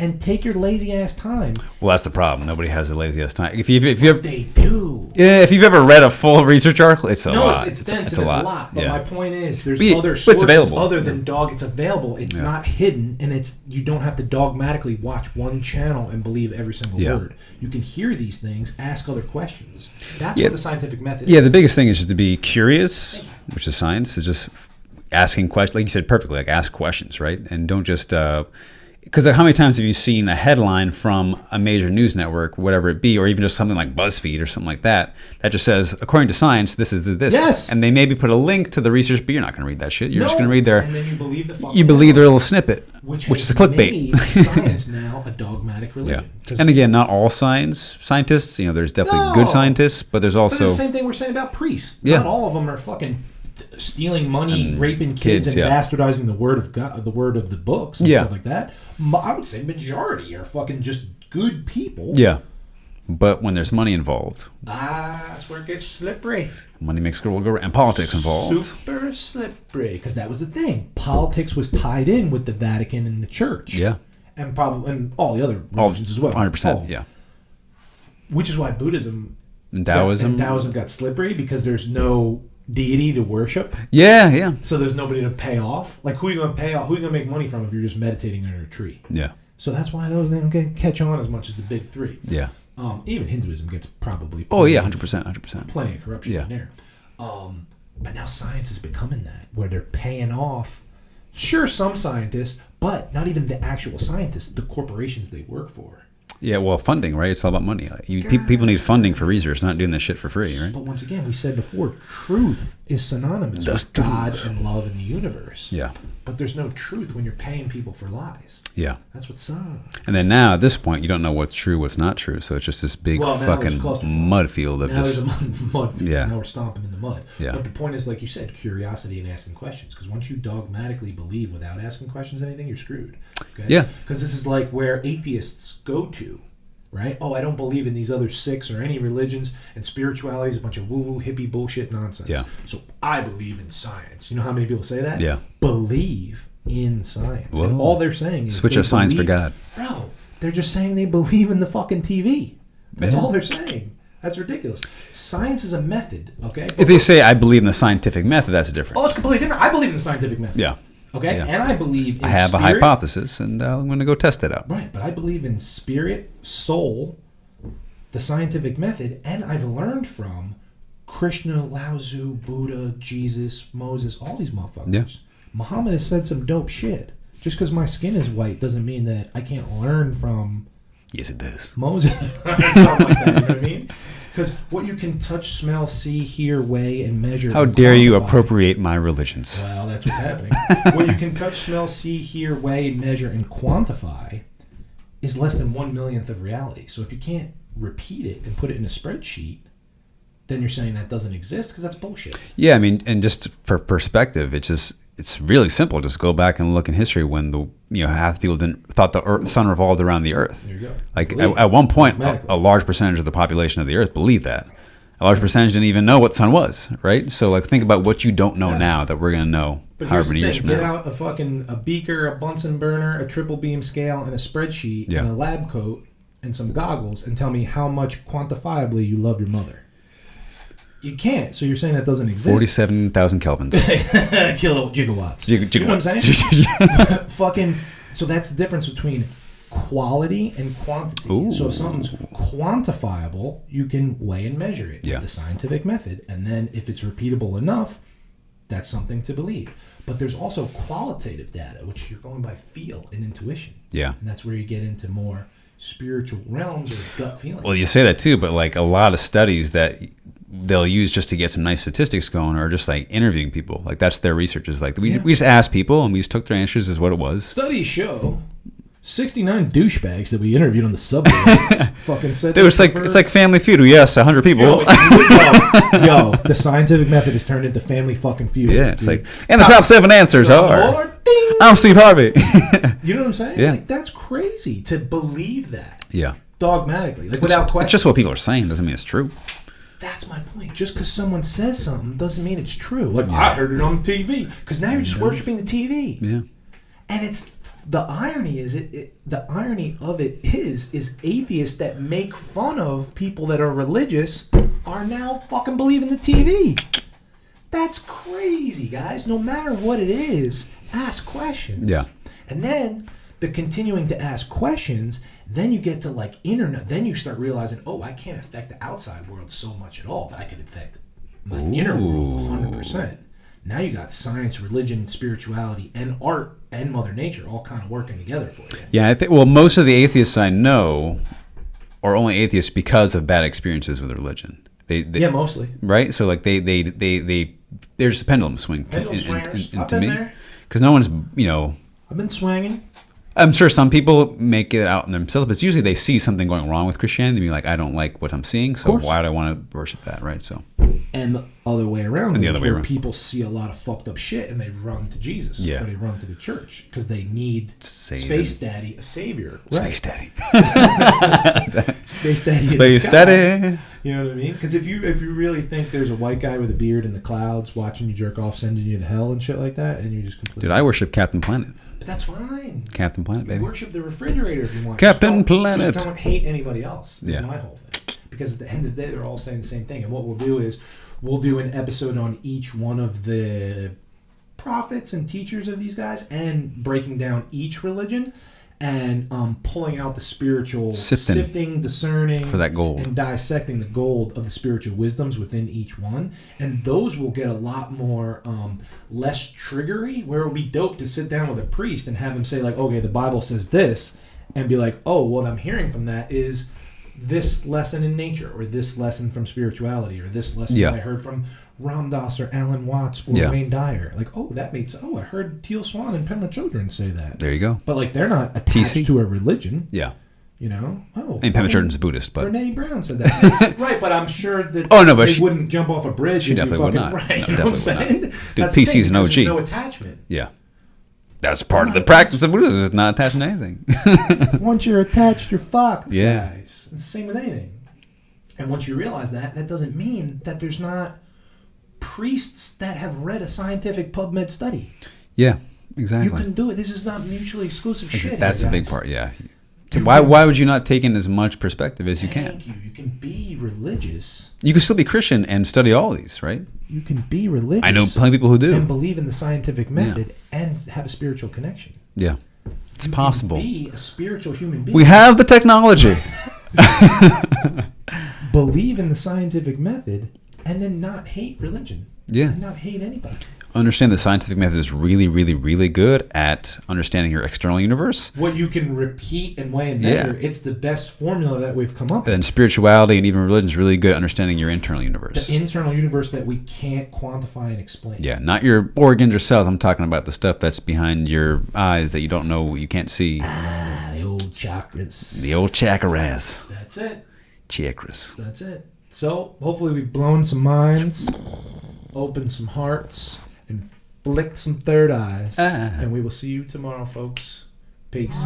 [SPEAKER 1] and take your lazy ass time.
[SPEAKER 2] Well, that's the problem. Nobody has a lazy ass time. If you ever,
[SPEAKER 1] They do.
[SPEAKER 2] yeah, if you've ever read a full research article, it's a lot.
[SPEAKER 1] It's dense and it's a lot. But my point is, there's
[SPEAKER 2] But
[SPEAKER 1] other
[SPEAKER 2] it's
[SPEAKER 1] sources
[SPEAKER 2] available.
[SPEAKER 1] other than dog. It's available. It's not hidden, and you don't have to dogmatically watch one channel and believe every single word. You can hear these things, ask other questions. That's what the scientific method is.
[SPEAKER 2] Yeah, the biggest thing is just to be curious, which is science, is just asking questions. Like you said perfectly, like ask questions, right? And don't just because how many times have you seen a headline from a major news network, whatever it be, or even just something like BuzzFeed or something like that, that just says, according to science, this is this.
[SPEAKER 1] Yes.
[SPEAKER 2] And they maybe put a link to the research, but you're not going to read that shit. You're just going to read their.
[SPEAKER 1] And then you believe the fucking
[SPEAKER 2] You believe their little snippet,
[SPEAKER 1] which
[SPEAKER 2] is a clickbait.
[SPEAKER 1] made science now a dogmatic religion.
[SPEAKER 2] And again, not all scientists. You know, there's definitely good scientists, but there's also
[SPEAKER 1] But it's the same thing we're saying about priests.
[SPEAKER 2] Yeah.
[SPEAKER 1] Not all of them are fucking stealing money,
[SPEAKER 2] And
[SPEAKER 1] raping kids, and
[SPEAKER 2] yeah.
[SPEAKER 1] bastardizing the word of God, the word of the books, and
[SPEAKER 2] Yeah.
[SPEAKER 1] stuff like that. I would say majority are fucking just good people.
[SPEAKER 2] Yeah. But when there's money involved,
[SPEAKER 1] That's where it gets slippery.
[SPEAKER 2] money makes the world go round, and politics involved.
[SPEAKER 1] Super slippery. Because that was the thing. Politics was tied in with the Vatican and the Church.
[SPEAKER 2] Yeah.
[SPEAKER 1] And probably and all the other
[SPEAKER 2] All
[SPEAKER 1] religions as well.
[SPEAKER 2] 100%.
[SPEAKER 1] All.
[SPEAKER 2] Yeah.
[SPEAKER 1] Which is why Buddhism
[SPEAKER 2] And Taoism.
[SPEAKER 1] got slippery, because there's no deity to worship.
[SPEAKER 2] Yeah.
[SPEAKER 1] So there's nobody to pay off. Like, who are you going to pay off? Who are you going to make money from if you're just meditating under a tree?
[SPEAKER 2] Yeah.
[SPEAKER 1] So that's why those don't catch on as much as the big three.
[SPEAKER 2] Yeah.
[SPEAKER 1] Even Hinduism gets probably
[SPEAKER 2] Oh yeah, 100%.
[SPEAKER 1] plenty of corruption in there. But now science is becoming that, where they're paying off. Sure, some scientists, but not even the actual scientists, the corporations they work for.
[SPEAKER 2] Yeah. Well, funding, right? It's all about money. Like, people need funding for research, not doing this shit for free, right?
[SPEAKER 1] But once again, we said before, truth is synonymous with God and love in the universe.
[SPEAKER 2] Yeah.
[SPEAKER 1] But there's no truth when you're paying people for lies.
[SPEAKER 2] Yeah.
[SPEAKER 1] That's what sucks.
[SPEAKER 2] And then now at this point, you don't know what's true, what's not true. So it's just this big
[SPEAKER 1] Well, now
[SPEAKER 2] fucking
[SPEAKER 1] it's clusterfuck.
[SPEAKER 2] mud field of
[SPEAKER 1] Now
[SPEAKER 2] just.
[SPEAKER 1] there's a mud field.
[SPEAKER 2] Yeah.
[SPEAKER 1] Now we're stomping in the mud.
[SPEAKER 2] Yeah.
[SPEAKER 1] But the point is, like you said, curiosity and asking questions. Because once you dogmatically believe without asking questions anything, you're screwed. Okay?
[SPEAKER 2] Yeah.
[SPEAKER 1] Because this is like where atheists go to, right? Oh, I don't believe in these other six or any religions, and spirituality is a bunch of woo-woo hippie bullshit nonsense.
[SPEAKER 2] Yeah.
[SPEAKER 1] So I believe in science. You know how many people say that?
[SPEAKER 2] Yeah.
[SPEAKER 1] Believe in science.
[SPEAKER 2] Whoa.
[SPEAKER 1] And all they're saying is
[SPEAKER 2] Switch
[SPEAKER 1] they
[SPEAKER 2] of science for
[SPEAKER 1] believe-
[SPEAKER 2] God.
[SPEAKER 1] Bro, they're just saying they believe in the fucking TV. That's
[SPEAKER 2] Yeah.
[SPEAKER 1] all they're saying. That's ridiculous. Science is a method, okay?
[SPEAKER 2] If they say I believe in the scientific method, that's different.
[SPEAKER 1] Oh, it's completely different. I believe in the scientific method.
[SPEAKER 2] Yeah.
[SPEAKER 1] Okay?
[SPEAKER 2] Yeah.
[SPEAKER 1] And I believe in
[SPEAKER 2] I have
[SPEAKER 1] spirit.
[SPEAKER 2] a hypothesis, and I'm going to go test it out.
[SPEAKER 1] Right, but I believe in spirit, soul, the scientific method, and I've learned from Krishna, Lao Tzu, Buddha, Jesus, Moses, all these motherfuckers.
[SPEAKER 2] Yeah.
[SPEAKER 1] Muhammad has said some dope shit. Just because my skin is white doesn't mean that I can't learn from
[SPEAKER 2] Yes, it does.
[SPEAKER 1] Moses. Something like that, you know what I mean? Because what you can touch, smell, see, hear, weigh, and measure.
[SPEAKER 2] How
[SPEAKER 1] and
[SPEAKER 2] dare you
[SPEAKER 1] quantify-
[SPEAKER 2] appropriate my religions?
[SPEAKER 1] Well, that's what's happening. What you can touch, smell, see, hear, weigh, measure, and quantify is less than 1/1,000,000th of reality. So if you can't repeat it and put it in a spreadsheet, then you're saying that doesn't exist, because that's bullshit.
[SPEAKER 2] Yeah, I mean, and just for perspective, it's really simple. Just go back and look in history when half the people thought the sun revolved around the Earth.
[SPEAKER 1] There you go.
[SPEAKER 2] Like
[SPEAKER 1] Believe
[SPEAKER 2] at one point,
[SPEAKER 1] automatically.
[SPEAKER 2] a large percentage of the population of the Earth believed that. A large percentage didn't even know what the sun was, right? So like think about what you don't know now that we're gonna know
[SPEAKER 1] But here's
[SPEAKER 2] however
[SPEAKER 1] the
[SPEAKER 2] many years
[SPEAKER 1] thing:
[SPEAKER 2] from
[SPEAKER 1] get
[SPEAKER 2] now.
[SPEAKER 1] out a beaker, a Bunsen burner, a triple beam scale, and a spreadsheet,
[SPEAKER 2] Yeah.
[SPEAKER 1] and a lab coat, and some goggles, and tell me how much quantifiably you love your mother. You can't. So you're saying that doesn't exist?
[SPEAKER 2] 47,000 kelvins.
[SPEAKER 1] Gigawatts. You know what I'm saying? Fucking. So that's the difference between quality and quantity.
[SPEAKER 2] Ooh.
[SPEAKER 1] So if something's quantifiable, you can weigh and measure it
[SPEAKER 2] Yeah.
[SPEAKER 1] with the scientific method, and then if it's repeatable enough, that's something to believe. But there's also qualitative data, which you're going by feel and intuition,
[SPEAKER 2] Yeah.
[SPEAKER 1] and that's where you get into more spiritual realms or gut feelings.
[SPEAKER 2] Well, you say that too, but like a lot of studies that they'll use just to get some nice statistics going are just like interviewing people. Like that's their research. Is like we just asked people and we just took their answers as what it was.
[SPEAKER 1] Studies show 69 douchebags that we interviewed on the subway fucking said
[SPEAKER 2] Dude, it's like Family Feud. We asked 100 people.
[SPEAKER 1] Yo, the scientific method has turned into Family fucking Feud.
[SPEAKER 2] Yeah, it's
[SPEAKER 1] dude.
[SPEAKER 2] like, and the top 7 answers are,
[SPEAKER 1] Ding.
[SPEAKER 2] I'm Steve Harvey.
[SPEAKER 1] You know what I'm saying?
[SPEAKER 2] Yeah.
[SPEAKER 1] Like, that's crazy to believe that
[SPEAKER 2] Yeah.
[SPEAKER 1] dogmatically, like without
[SPEAKER 2] It's
[SPEAKER 1] question.
[SPEAKER 2] just what people are saying. Doesn't mean it's true.
[SPEAKER 1] That's my point. Just because someone says something doesn't mean it's true. Like, I heard it on TV. Because now you're just worshiping the TV.
[SPEAKER 2] Yeah.
[SPEAKER 1] And it's the irony is the irony of it is atheists that make fun of people that are religious are now fucking believing the TV. That's crazy, guys. No matter what it is, ask questions.
[SPEAKER 2] Yeah.
[SPEAKER 1] And then the continuing to ask questions, then you get to like internet. Then you start realizing, oh, I can't affect the outside world so much at all, but I can affect my inner world 100%. Now you got science, religion, spirituality, and art and Mother Nature all kind of working together for you.
[SPEAKER 2] Yeah, I think. Well, most of the atheists I know are only atheists because of bad experiences with religion. They
[SPEAKER 1] Yeah, mostly.
[SPEAKER 2] right. So like they there's a pendulum swing
[SPEAKER 1] Pendulum swingers. I've
[SPEAKER 2] to
[SPEAKER 1] been
[SPEAKER 2] me
[SPEAKER 1] there.
[SPEAKER 2] because no one's
[SPEAKER 1] I've been swinging.
[SPEAKER 2] I'm sure some people make it out in themselves, but it's usually they see something going wrong with Christianity and be like, I don't like what I'm seeing, so
[SPEAKER 1] course.
[SPEAKER 2] why do I want to worship that, right? So,
[SPEAKER 1] And the other way around.
[SPEAKER 2] And the other way
[SPEAKER 1] where
[SPEAKER 2] around.
[SPEAKER 1] people see a lot of fucked up shit and they run to Jesus.
[SPEAKER 2] Yeah.
[SPEAKER 1] Or they run to the church because they need
[SPEAKER 2] Saving.
[SPEAKER 1] Space Daddy, a savior.
[SPEAKER 2] Space Daddy.
[SPEAKER 1] Space Daddy. in the
[SPEAKER 2] Space
[SPEAKER 1] sky.
[SPEAKER 2] Daddy.
[SPEAKER 1] You know what I mean? Because if you really think there's a white guy with a beard in the clouds watching you jerk off, sending you to hell and shit like that, and you're just completely...
[SPEAKER 2] Dude, I worship Captain Planet.
[SPEAKER 1] But that's fine.
[SPEAKER 2] Captain Planet, baby.
[SPEAKER 1] Worship the refrigerator if you want.
[SPEAKER 2] Captain
[SPEAKER 1] Just don't-
[SPEAKER 2] Planet.
[SPEAKER 1] Just don't hate anybody else. That's
[SPEAKER 2] Yeah.
[SPEAKER 1] my whole thing. Because at the end of the day, they're all saying the same thing. And what we'll do is we'll do an episode on each one of the prophets and teachers of these guys and breaking down each religion and pulling out the spiritual, sifting, discerning,
[SPEAKER 2] for that gold.
[SPEAKER 1] and dissecting the gold of the spiritual wisdoms within each one. And those will get a lot more less triggery, where it'll be dope to sit down with a priest and have him say like, okay, the Bible says this, and be like, oh, what I'm hearing from that is this lesson in nature, or this lesson from spirituality, or this lesson
[SPEAKER 2] Yeah.
[SPEAKER 1] I heard from Ram Dass or Alan Watts or
[SPEAKER 2] Yeah.
[SPEAKER 1] Wayne Dyer. Like, oh, that makes... Oh, I heard Teal Swan and Pamela Children say that.
[SPEAKER 2] There you go.
[SPEAKER 1] But, like, they're not attached
[SPEAKER 2] PC.
[SPEAKER 1] to a religion,
[SPEAKER 2] Yeah.
[SPEAKER 1] you know? Oh,
[SPEAKER 2] And Pamela Jordan's a Buddhist, but
[SPEAKER 1] Brene Brown said that. Right, but I'm sure that
[SPEAKER 2] Oh, no, but
[SPEAKER 1] they
[SPEAKER 2] she-
[SPEAKER 1] wouldn't jump off a bridge
[SPEAKER 2] she
[SPEAKER 1] if you
[SPEAKER 2] definitely
[SPEAKER 1] fucking...
[SPEAKER 2] would not.
[SPEAKER 1] Right,
[SPEAKER 2] No,
[SPEAKER 1] you know what I'm
[SPEAKER 2] definitely would
[SPEAKER 1] saying?
[SPEAKER 2] not. Dude,
[SPEAKER 1] That's the
[SPEAKER 2] PC's
[SPEAKER 1] thing,
[SPEAKER 2] an
[SPEAKER 1] because
[SPEAKER 2] OG.
[SPEAKER 1] There's no attachment.
[SPEAKER 2] yeah. That's part of the practice of Buddhism. It's not attaching to anything.
[SPEAKER 1] Once you're attached, you're fucked,
[SPEAKER 2] Yeah.
[SPEAKER 1] guys. It's the same with anything. And once you realize that, that doesn't mean that there's not priests that have read a scientific PubMed study.
[SPEAKER 2] Yeah, exactly.
[SPEAKER 1] You can do it. This is not mutually exclusive shit.
[SPEAKER 2] That's
[SPEAKER 1] here,
[SPEAKER 2] the big
[SPEAKER 1] guys.
[SPEAKER 2] part, yeah.
[SPEAKER 1] You
[SPEAKER 2] Why
[SPEAKER 1] can-
[SPEAKER 2] would you not take in as much perspective as you can?
[SPEAKER 1] Thank you. You can be religious.
[SPEAKER 2] You can still be Christian and study all of these, right?
[SPEAKER 1] You can be religious.
[SPEAKER 2] I know plenty of people who
[SPEAKER 1] and
[SPEAKER 2] do.
[SPEAKER 1] believe in the scientific method and have a spiritual connection.
[SPEAKER 2] Yeah. It's
[SPEAKER 1] You
[SPEAKER 2] possible.
[SPEAKER 1] Can be a spiritual human being.
[SPEAKER 2] We have the technology.
[SPEAKER 1] Believe in the scientific method and then not hate religion.
[SPEAKER 2] Yeah.
[SPEAKER 1] And not hate anybody.
[SPEAKER 2] Understand the scientific method is really, really, really good at understanding your external universe.
[SPEAKER 1] What you can repeat and weigh and measure,
[SPEAKER 2] Yeah.
[SPEAKER 1] it's the best formula that we've come up with.
[SPEAKER 2] And spirituality and even religion is really good at understanding your internal universe.
[SPEAKER 1] The internal universe that we can't quantify and explain.
[SPEAKER 2] Yeah, not your organs or cells. I'm talking about the stuff that's behind your eyes that you don't know, you can't see.
[SPEAKER 1] The old chakras.
[SPEAKER 2] The old chakras.
[SPEAKER 1] That's it.
[SPEAKER 2] Chakras.
[SPEAKER 1] That's it. So, hopefully we've blown some minds, opened some hearts, and flicked some third eyes. And we will see you tomorrow, folks. Peace.